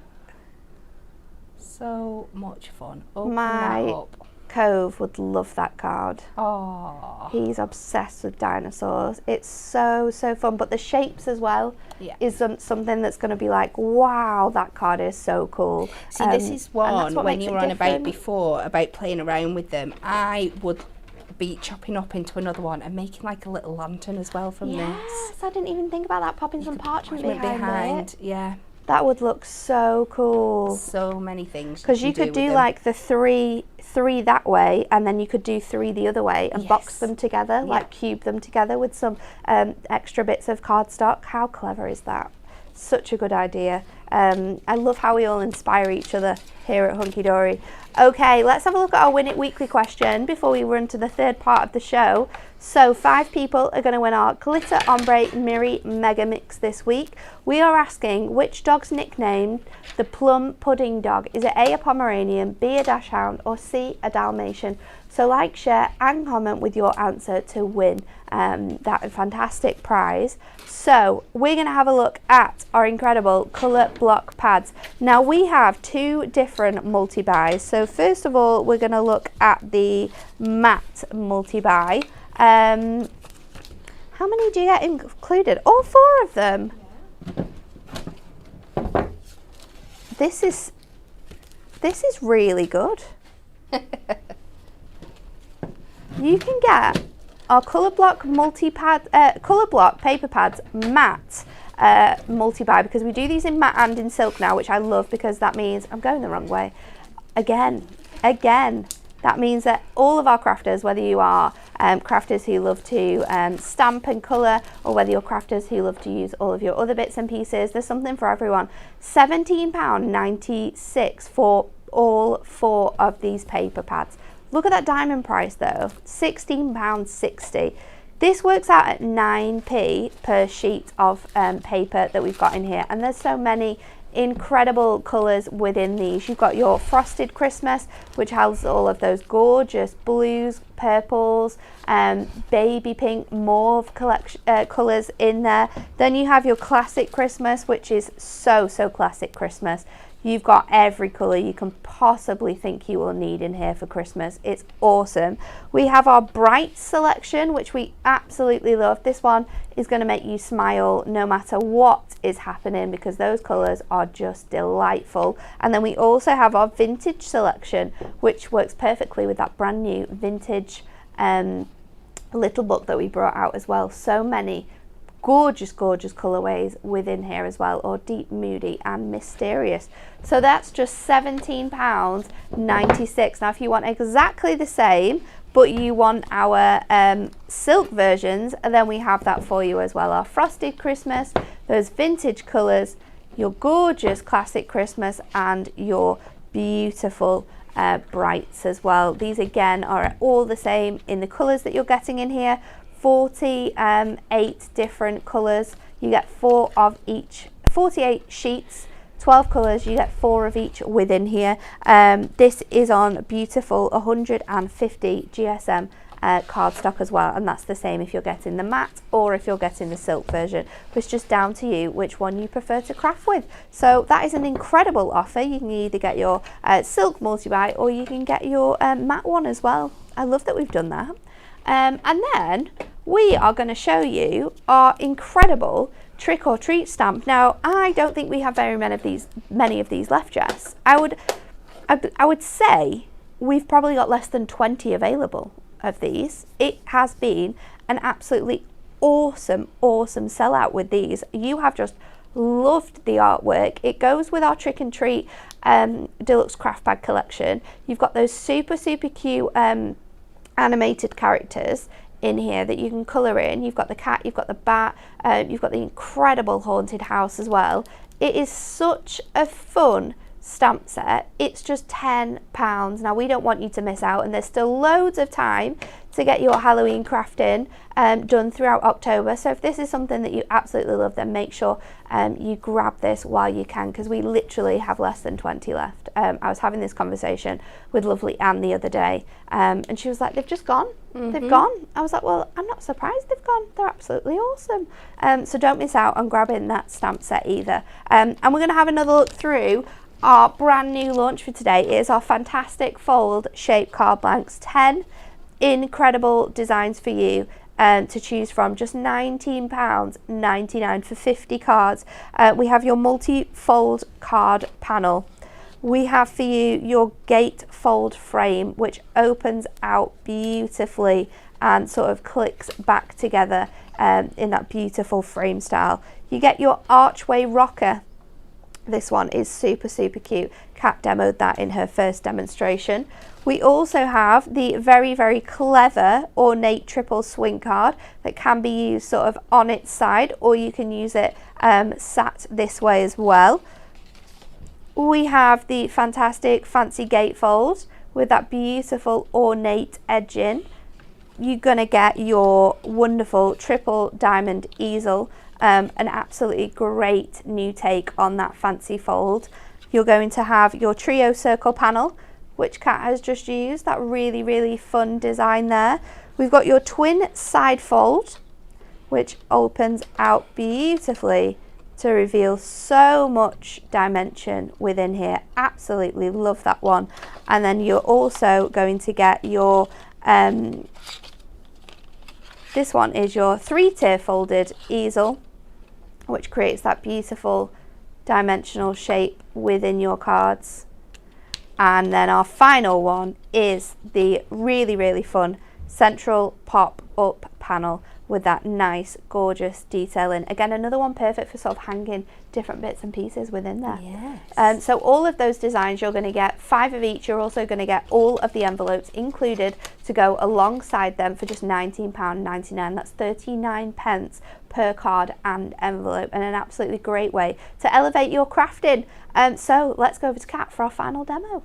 So much fun. Open My that up. Cove would love that card. Oh, He's obsessed with dinosaurs. It's so fun, but the shapes as well is something that's going to be like, wow, that card is so cool. See, this is one when you were on about before about playing around with them. I would be chopping up into another one and making like a little lantern as well from this. Yes, I didn't even think about that. Popping some parchment behind it. Yeah. That would look so cool. So many things. Because you could do like the three that way, and then you could do 3 the other way and box them together, like cube them together with some extra bits of cardstock. How clever is that? Such a good idea. I love how we all inspire each other here at Hunky Dory. Okay, let's have a look at our Win It Weekly question before we run to the third part of the show. So 5 people are going to win our Glitter Ombre Miri Mega Mix this week. We are asking which dog's nicknamed the Plum Pudding Dog. Is it A, a Pomeranian, B, a Dachshund, or C, a Dalmatian? So like, share and comment with your answer to win that fantastic prize. So we're going to have a look at our incredible colour block pads. Now we have 2 different multi-buys. So first of all, we're going to look at the matte multi-buy. How many do you get included? All 4 of them. This is really good. You can get our colour block paper pads matte multi-buy, because we do these in matte and in silk now, which I love, because that means I'm going the wrong way again. That means that all of our crafters, whether you are crafters who love to stamp and colour, or whether you're crafters who love to use all of your other bits and pieces, there's something for everyone. £17.96 for all 4 of these paper pads. Look at that diamond price though, £16.60. This works out at 9p per sheet of paper that we've got in here, and there's so many incredible colours within these. You've got your Frosted Christmas, which has all of those gorgeous blues, purples, baby pink, mauve colours in there. Then you have your Classic Christmas, which is so classic Christmas. You've got every colour you can possibly think you will need in here for Christmas. It's awesome. We have our Bright selection, which we absolutely love. This one is going to make you smile no matter what is happening, because those colours are just delightful. And then we also have our Vintage selection, which works perfectly with that brand new vintage little book that we brought out as well. So many gorgeous colorways within here as well, or deep, moody and mysterious. So that's just £17.96. Now if you want exactly the same but you want our silk versions, then we have that for you as well. Our Frosted Christmas, those vintage colors, your gorgeous Classic Christmas, and your beautiful Brights as well. These again are all the same in the colors that you're getting in here. 48 different colours, you get 4 of each, 48 sheets, 12 colours, you get 4 of each within here. This is on beautiful 150 GSM cardstock as well, and that's the same if you're getting the matte or if you're getting the silk version. It's just down to you which one you prefer to craft with. So that is an incredible offer. You can either get your silk multi-buy or you can get your matte one as well. I love that we've done that. And then we are going to show you our incredible trick or treat stamp. Now, I don't think we have very many of these left, Jess. I would say we've probably got less than 20 available of these. It has been an absolutely awesome sellout with these. You have just loved the artwork. It goes with our trick and treat deluxe craft bag collection. You've got those super cute animated characters in here that you can colour in. You've got the cat, you've got the bat, you've got the incredible haunted house as well. It is such a fun stamp set. It's just £10. Now we don't want you to miss out, and there's still loads of time to get your Halloween crafting done throughout October. So if this is something that you absolutely love, then make sure you grab this while you can, because we literally have less than 20 left. I was having this conversation with lovely Anne the other day, and she was like, they've just gone. They've gone. I was like, well, I'm not surprised they've gone. They're absolutely awesome. So don't miss out on grabbing that stamp set either. And we're going to have another look through our brand new launch for today. It is our fantastic fold shape card blanks. 10 incredible designs for you to choose from. Just £19.99 for 50 cards. We have your multi-fold card panel. We have for you your gate fold frame, which opens out beautifully and sort of clicks back together in that beautiful frame style. You get your archway rocker. This one is super cute. Kat demoed that in her first demonstration. We also have the very clever ornate triple swing card that can be used sort of on its side, or you can use it sat this way as well. We have the fantastic fancy gatefold with that beautiful ornate edging. You're going to get your wonderful triple diamond easel, an absolutely great new take on that fancy fold. You're going to have your trio circle panel, which Kat has just used, that really fun design there. We've got your twin side fold, which opens out beautifully to reveal so much dimension within here. Absolutely love that one. And then you're also going to get your this one is your 3-tier folded easel, which creates that beautiful dimensional shape within your cards. And then our final one is the really fun central pop up panel with that nice gorgeous detailing. Again, another one perfect for sort of hanging different bits and pieces within there. Yes. So all of those designs, you're going to get 5 of each. You're also going to get all of the envelopes included to go alongside them for just £19.99. That's 39 pence per card and envelope, and an absolutely great way to elevate your crafting. So let's go over to Kat for our final demo.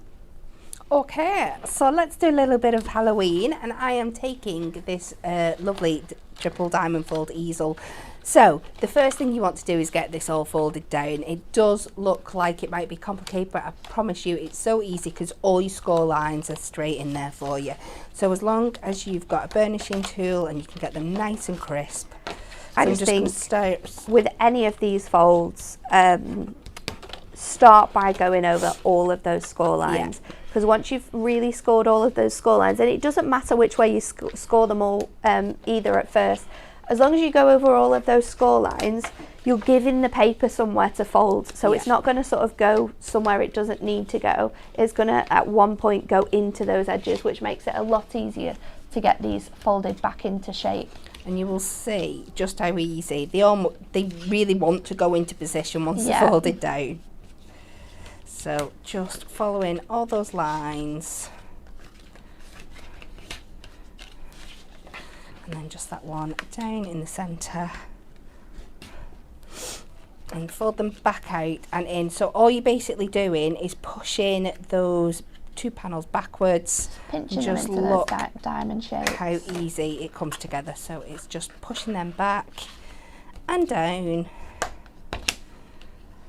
Okay, so let's do a little bit of Halloween, and I am taking this lovely triple diamond fold easel. So the first thing you want to do is get this all folded down. It does look like it might be complicated, but I promise you it's so easy because all your score lines are straight in there for you. So as long as you've got a burnishing tool and you can get them nice and crisp. I just think with any of these folds, start by going over all of those score lines. Because once you've really scored all of those score lines, and it doesn't matter which way you score them all either at first, as long as you go over all of those score lines, you're giving the paper somewhere to fold. So it's not going to sort of go somewhere it doesn't need to go. It's going to at one point go into those edges, which makes it a lot easier to get these folded back into shape. And you will see just how easy they really want to go into position once they're folded down. So just following all those lines. And then just that one down in the centre. And fold them back out and in. So all you're basically doing is pushing those 2 panels backwards. Pinching them into those diamond shapes. How easy it comes together. So it's just pushing them back and down.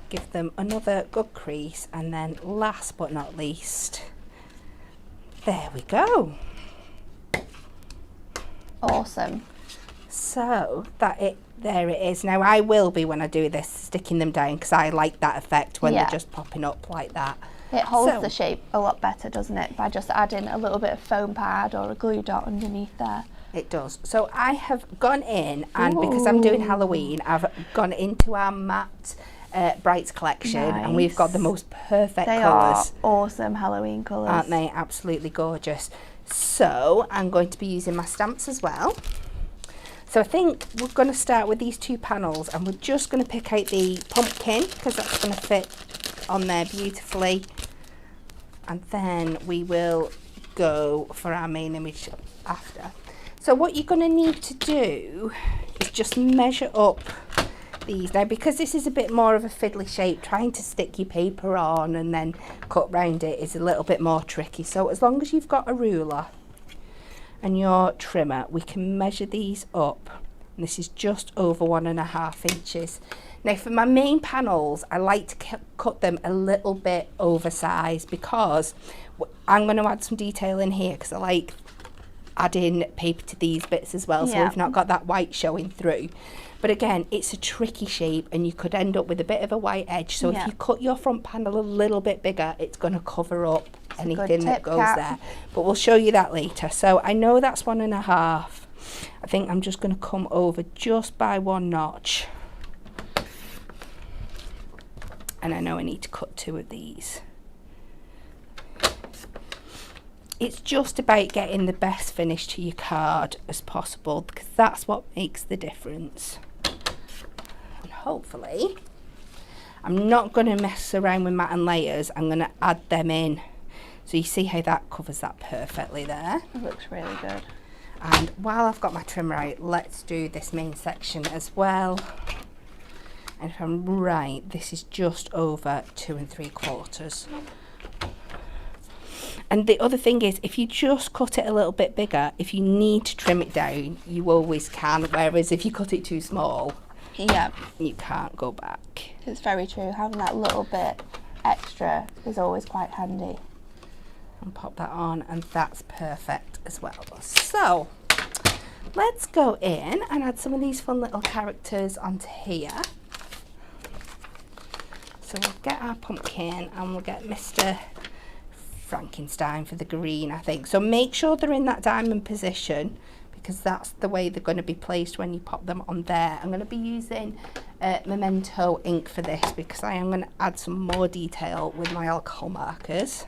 Give them another good crease, and then last but not least, there we go. Awesome. So there it is. Now I will be, when I do this, sticking them down because I like that effect when they're just popping up like that. It holds the shape a lot better, doesn't it, by just adding a little bit of foam pad or a glue dot underneath there. It does. So I have gone in, and because I'm doing Halloween, I've gone into our matte Brights collection, and we've got the most perfect colours. They are awesome Halloween colours. Aren't they? Absolutely gorgeous. So I'm going to be using my stamps as well. So I think we're going to start with these 2 panels, and we're just going to pick out the pumpkin because that's going to fit on there beautifully, and then we will go for our main image after. So what you're going to need to do is just measure up these. Now, because this is a bit more of a fiddly shape, trying to stick your paper on and then cut round it is a little bit more tricky. So as long as you've got a ruler and your trimmer, we can measure these up. And this is just over 1.5 inches. Now for my main panels, I like to cut them a little bit oversized because I'm going to add some detail in here because I like adding paper to these bits as well, so we've not got that white showing through. But again, it's a tricky shape and you could end up with a bit of a white edge. So if you cut your front panel a little bit bigger, it's going to cover up anything that goes there. But we'll show you that later. So I know that's 1.5. I think I'm just going to come over just by 1 notch. And I know I need to cut 2 of these. It's just about getting the best finish to your card as possible, because that's what makes the difference. And hopefully, I'm not going to mess around with matte and layers, I'm going to add them in. So you see how that covers that perfectly there. It looks really good. And while I've got my trimmer out, let's do this main section as well. And if I'm right, this is just over 2 3/4. And the other thing is, if you just cut it a little bit bigger, if you need to trim it down, you always can. Whereas if you cut it too small, you can't go back. It's very true. Having that little bit extra is always quite handy. And pop that on, and that's perfect as well. So let's go in and add some of these fun little characters onto here. So we'll get our pumpkin and we'll get Mr. Frankenstein for the green, I think. So make sure they're in that diamond position, because that's the way they're going to be placed when you pop them on there. I'm going to be using Memento ink for this because I am going to add some more detail with my alcohol markers.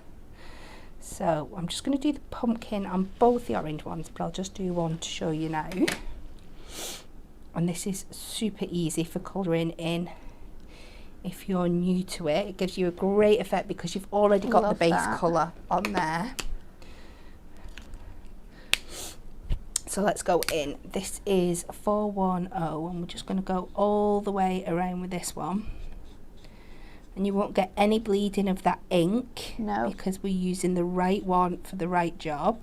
So I'm just going to do the pumpkin on both the orange ones, but I'll just do one to show you now. And this is super easy for colouring in. If you're new to it, it gives you a great effect because you've already got the base colour on there. So let's go in. This is 410, and we're just going to go all the way around with this one. And you won't get any bleeding of that ink, because we're using the right one for the right job.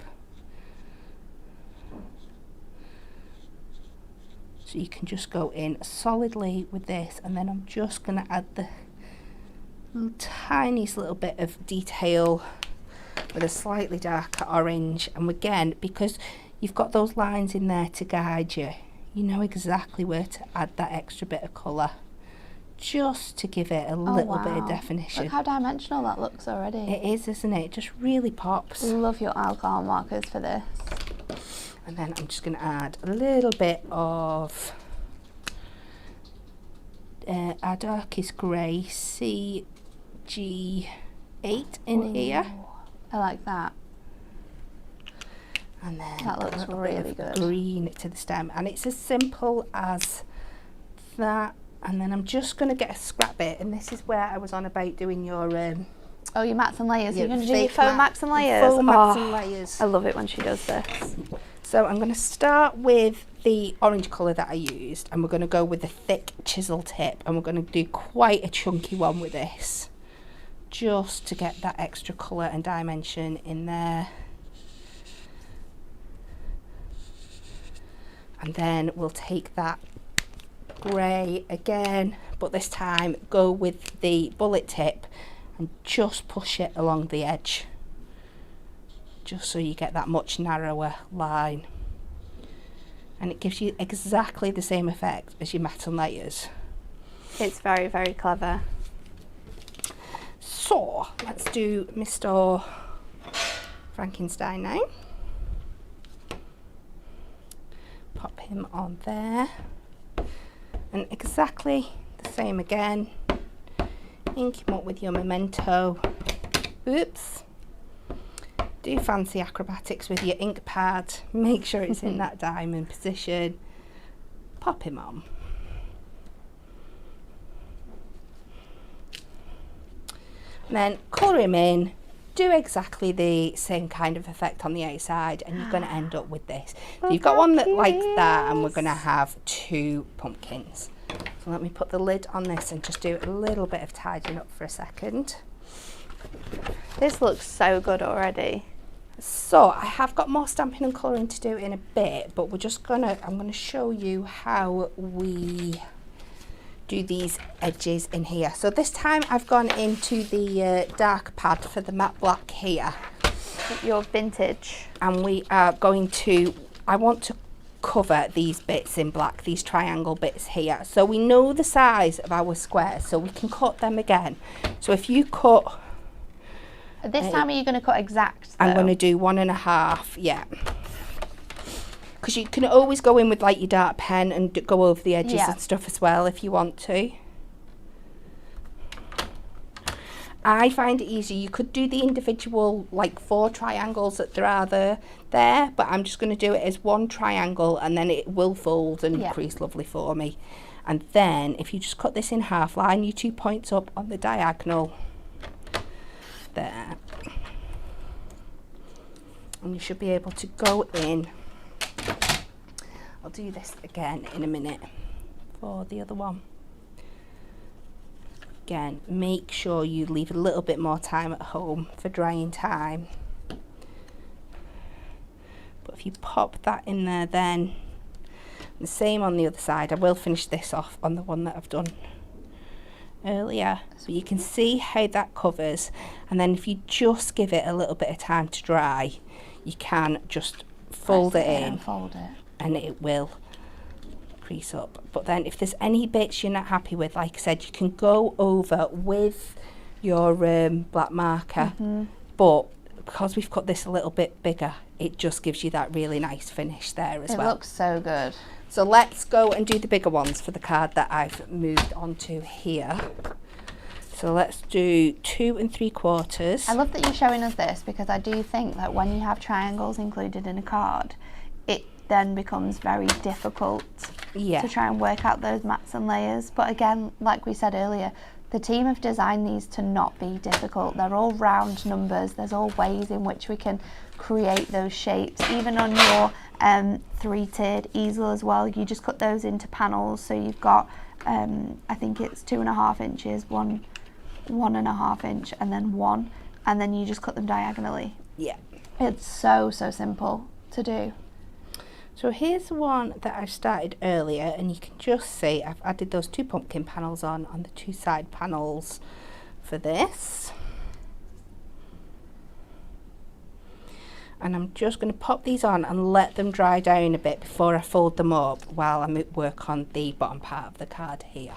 So So you can just go in solidly with this, and then I'm just going to add the tiniest little bit of detail with a slightly darker orange. And again, because you've got those lines in there to guide you, you know exactly where to add that extra bit of colour, just to give it a little bit of definition. Look how dimensional that looks already. It is, isn't it? It just really pops. Love your alcohol markers for this. And then I'm just going to add a little bit of our darkest grey, CG8 in here. I like that. And then that looks really good. Green to the stem, and it's as simple as that. And then I'm just going to get a scrap bit, and this is where I was on about doing your your mats and layers. You're going to do your fake faux mats and layers. Faux mats and layers. I love it when she does this. So I'm going to start with the orange colour that I used, and we're going to go with the thick chisel tip, and we're going to do quite a chunky one with this, just to get that extra colour and dimension in there. And then we'll take that grey again, but this time go with the bullet tip and just push it along the edge, just so you get that much narrower line, and it gives you exactly the same effect as your mat and layers. It's very, very clever. So let's do Mr. Frankenstein now. Pop him on there, and exactly the same again. Ink him up with your memento. Oops. Do fancy acrobatics with your ink pad. Make sure it's in that diamond position. Pop him on. And then colour him in. Do exactly the same kind of effect on the outside, and you're going to end up with this. So you've got one that likes that, and we're going to have 2 pumpkins. So let me put the lid on this and just do a little bit of tidying up for a second. This looks so good already. So I have got more stamping and colouring to do in a bit, but I'm gonna show you how we do these edges in here. So this time I've gone into the dark pad for the matte black here. Your vintage. And we are going to, I want to cover these bits in black, these triangle bits here. So we know the size of our squares, so we can cut them again. So if you cut... This time are you going to cut exact though? I'm going to do 1.5, yeah. Because you can always go in with like your dark pen and go over the edges and stuff as well if you want to. I find it easy. You could do the individual like 4 triangles that there are there, but I'm just going to do it as one triangle, and then it will fold and crease lovely for me. And then if you just cut this in half, line your 2 points up on the diagonal there, and you should be able to go in. I'll do this again in a minute for the other one. Again, make sure you leave a little bit more time at home for drying time. But if you pop that in there, then the same on the other side. I will finish this off on the one that I've done earlier, so you can see how that covers. And then if you just give it a little bit of time to dry, you can just fold it in and fold it, and it will crease up. But then if there's any bits you're not happy with, like I said, you can go over with your black marker, but because we've cut this a little bit bigger, it just gives you that really nice finish there as well. It looks so good. So let's go and do the bigger ones for the card that I've moved onto here. So let's do 2 3/4. I love that you're showing us this, because I do think that when you have triangles included in a card, it then becomes very difficult to try and work out those mats and layers. But again, like we said earlier, the team have designed these to not be difficult. They're all round numbers. There's all ways in which we can create those shapes. Even on your 3-tiered easel as well, you just cut those into panels. So you've got, I think it's 2.5 inches, 1.5 inch, and then 1, and then you just cut them diagonally. Yeah. It's so simple to do. So here's the one that I started earlier, and you can just see I've added those 2 pumpkin panels on the 2 side panels for this. And I'm just going to pop these on and let them dry down a bit before I fold them up while I work on the bottom part of the card here.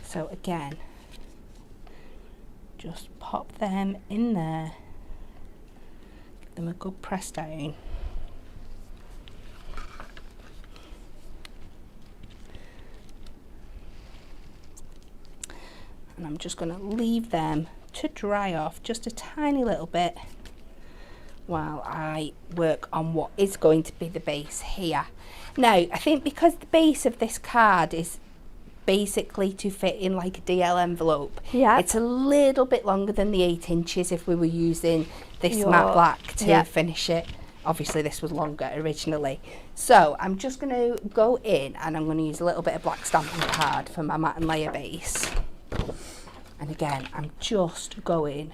So again, just pop them in there, give them a good press down. And I'm just going to leave them to dry off just a tiny little bit while I work on what is going to be the base here. Now, I think because the base of this card is basically to fit in like a DL envelope, it's a little bit longer than the 8 inches if we were using this matte black to finish it. Obviously this was longer originally. So I'm just going to go in and I'm going to use a little bit of black stamping card for my matte and layer base. And again, I'm just going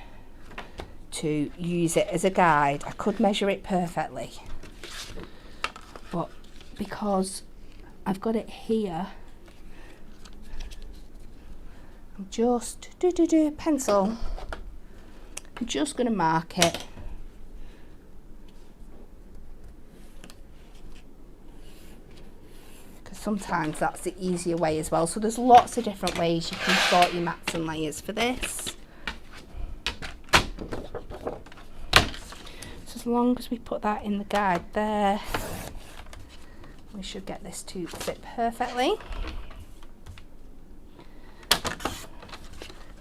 to use it as a guide. I could measure it perfectly, but because I've got it here, I'm just pencil. I'm just going to mark it. Because sometimes that's the easier way as well. So there's lots of different ways you can sort your mats and layers for this. As long as we put that in the guide there, we should get this to fit perfectly.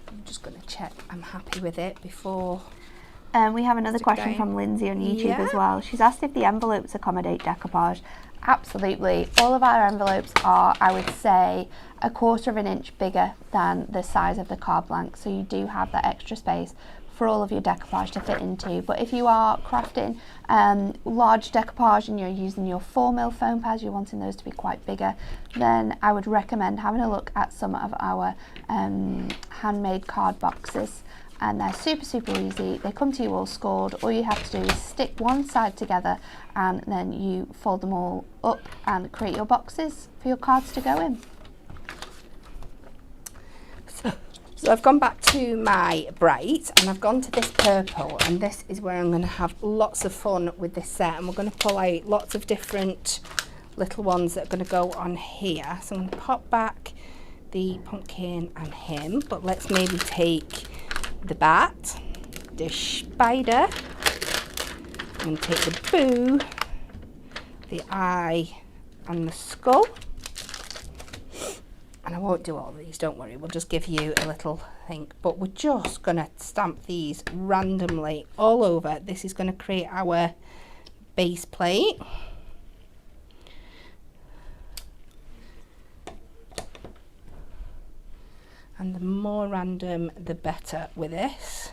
I'm just going to check I'm happy with it before. We have another question from Lindsay on YouTube as well. She's asked if the envelopes accommodate decoupage. Absolutely. All of our envelopes are, I would say, 1/4 of an inch bigger than the size of the card blank, so you do have that extra space for all of your decoupage to fit into. But if you are crafting large decoupage and you're using your 4mm foam pads, you're wanting those to be quite bigger, then I would recommend having a look at some of our handmade card boxes. And they're super easy. They come to you all scored. All you have to do is stick one side together and then you fold them all up and create your boxes for your cards to go in. So I've gone back to my bright and I've gone to this purple, and this is where I'm going to have lots of fun with this set, and we're going to pull out lots of different little ones that are going to go on here. So I'm going to pop back the pumpkin and him, but let's maybe take the bat, the spider, I'm going to take the boo, the eye and the skull. And I won't do all of these, don't worry, we'll just give you a little thing. But we're just going to stamp these randomly all over. This is going to create our base plate. And the more random, the better with this.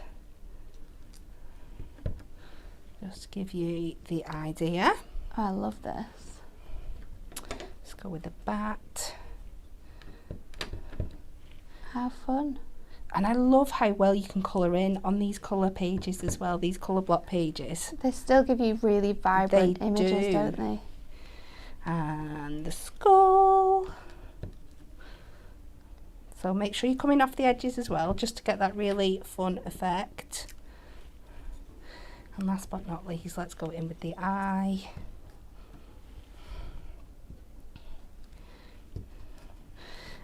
Just give you the idea. I love this. Let's go with the bat. How fun. And I love how well you can colour in on these colour pages as well, these colour block pages. They still give you really vibrant images, don't they? And the skull. So make sure you're coming off the edges as well, just to get that really fun effect. And last but not least, let's go in with the eye.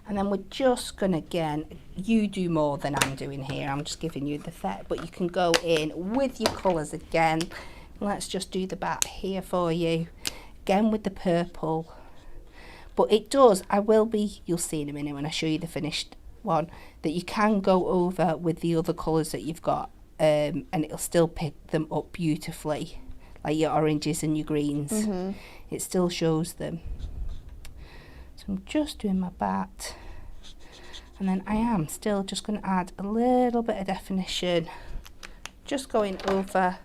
And then we're just going to, again, you do more than I'm doing here. I'm just giving you the set, but you can go in with your colours again. Let's just do the bat here for you. Again with the purple. But it does, you'll see in a minute when I show you the finished one, that you can go over with the other colours that you've got, and it'll still pick them up beautifully, like your oranges and your greens. It still shows them. So I'm just doing my bat, and then I am still just going to add a little bit of definition, just going over.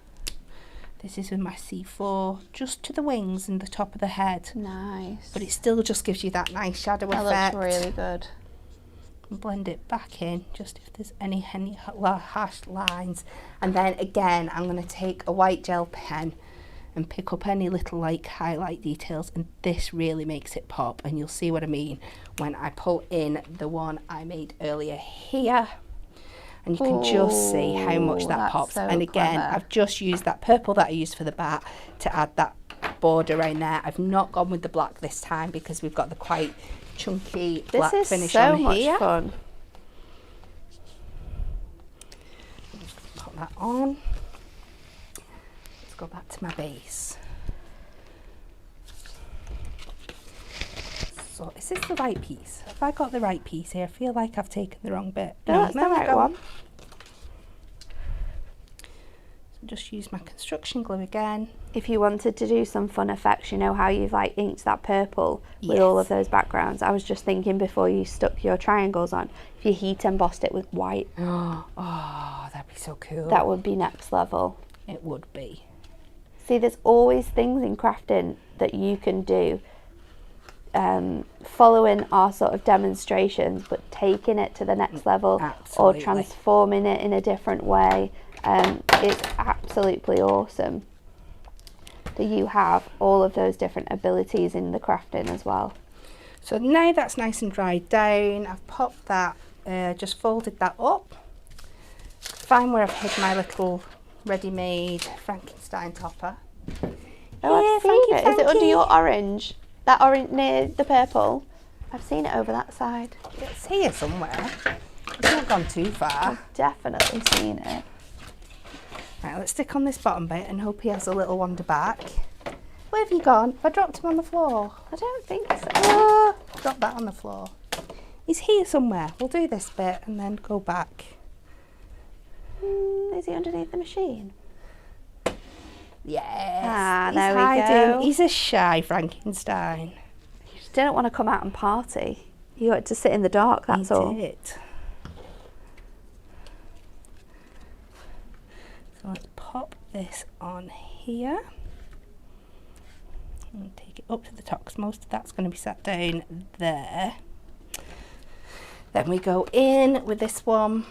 This is with my C4, just to the wings and the top of the head. Nice. But it still just gives you that nice shadow effect. That looks really good. And blend it back in, just if there's any harsh lines. And then again, I'm going to take a white gel pen and pick up any little like highlight details, and this really makes it pop, and you'll see what I mean when I pull in the one I made earlier here, and you can just see how much that pops. And again, I've just used that purple that I used for the bat to add that border around there. I've not gone with the black this time because we've got the quite chunky black finish on here. This is so much fun. Just put that on. Let's go back to my base. So is this the right piece? Have I got the right piece here? I feel like I've taken the wrong bit. No, that's the right one. So just use my construction glue again. If you wanted to do some fun effects, you know how you've like inked that purple with all of those backgrounds. I was just thinking before you stuck your triangles on, if you heat embossed it with white. Oh, that'd be so cool. That would be next level. It would be. See, there's always things in crafting that you can do, following our sort of demonstrations, but taking it to the next level. Absolutely. Or transforming it in a different way. It's absolutely awesome that you have all of those different abilities in the crafting as well. So now that's nice and dried down, I've popped that, just folded that up. Find where I've hid my little ready-made Frankenstein topper. Oh, I've seen it. Is it under your orange? That orange near the purple? I've seen it over that side. It's here somewhere. It's not gone too far. I've definitely seen it. Right, let's stick on this bottom bit and hope he has a little wander back. Where have you gone? Have I dropped him on the floor? I don't think so. Drop that on the floor. He's here somewhere. We'll do this bit and then go back. Is he underneath the machine? Yes. There we go. He's a shy Frankenstein. He just didn't want to come out and party. He wanted to sit in the dark, that's all. He did. So let's pop this on here. And take it up to the top because most of that's going to be sat down there. Then we go in with this one.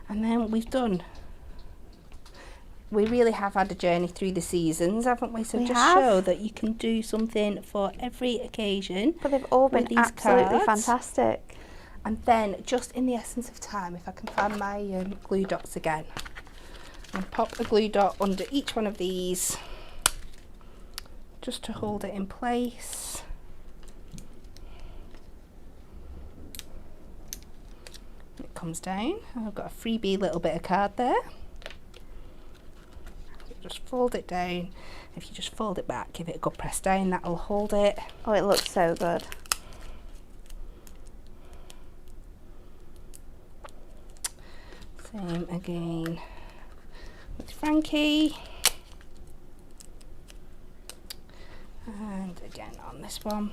And then we really have had a journey through the seasons, haven't we? So show that you can do something for every occasion. But they've all been absolutely fantastic. And then, just in the essence of time, if I can find my glue dots again, and pop a glue dot under each one of these, just to hold it in place. It comes down. I've got a freebie little bit of card there. Just fold it down. If you just fold it back, give it a good press down, that'll hold it. Oh, it looks so good. Same again with Frankie. And again on this one.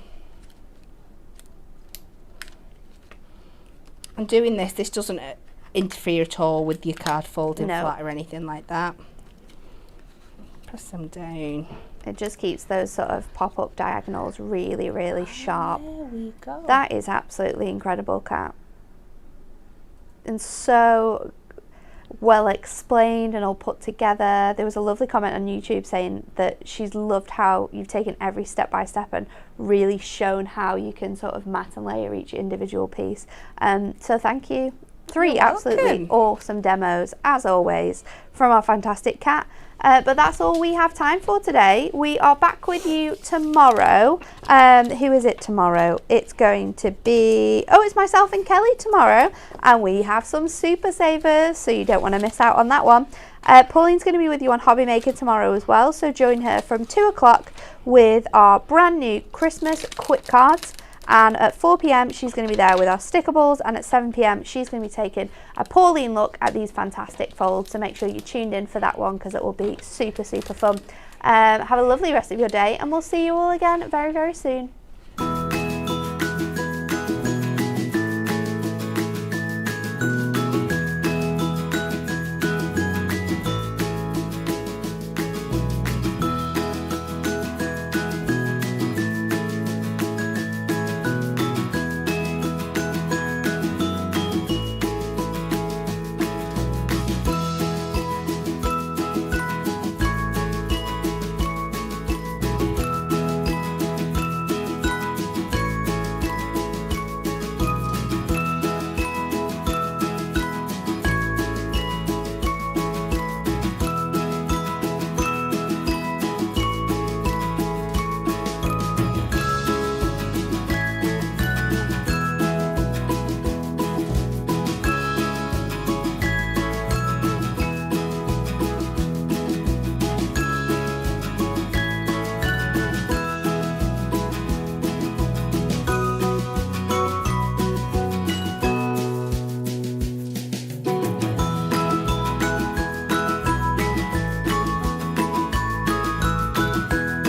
And doing this doesn't interfere at all with your card folding flat or anything like that. Press them down. It just keeps those sort of pop-up diagonals really, really sharp. There we go. That is absolutely incredible, Kat. And so well explained and all put together. There was a lovely comment on YouTube saying that she's loved how you've taken every step by step and really shown how you can sort of mat and layer each individual piece. So thank you. Three absolutely awesome demos, as always, from our fantastic Kat. But that's all we have time for today. We are back with you tomorrow. Who is it tomorrow? It's going to be, it's myself and Kelly tomorrow. And we have some super savers, so you don't want to miss out on that one. Pauline's going to be with you on Hobby Maker tomorrow as well. So join her from 2 o'clock with our brand new Christmas quick cards. And at 4 p.m. she's going to be there with our stickables, and at 7 p.m. she's going to be taking a Pauline look at these fantastic folds, so make sure you're tuned in for that one because it will be super, super fun. Have a lovely rest of your day, and we'll see you all again very, very soon.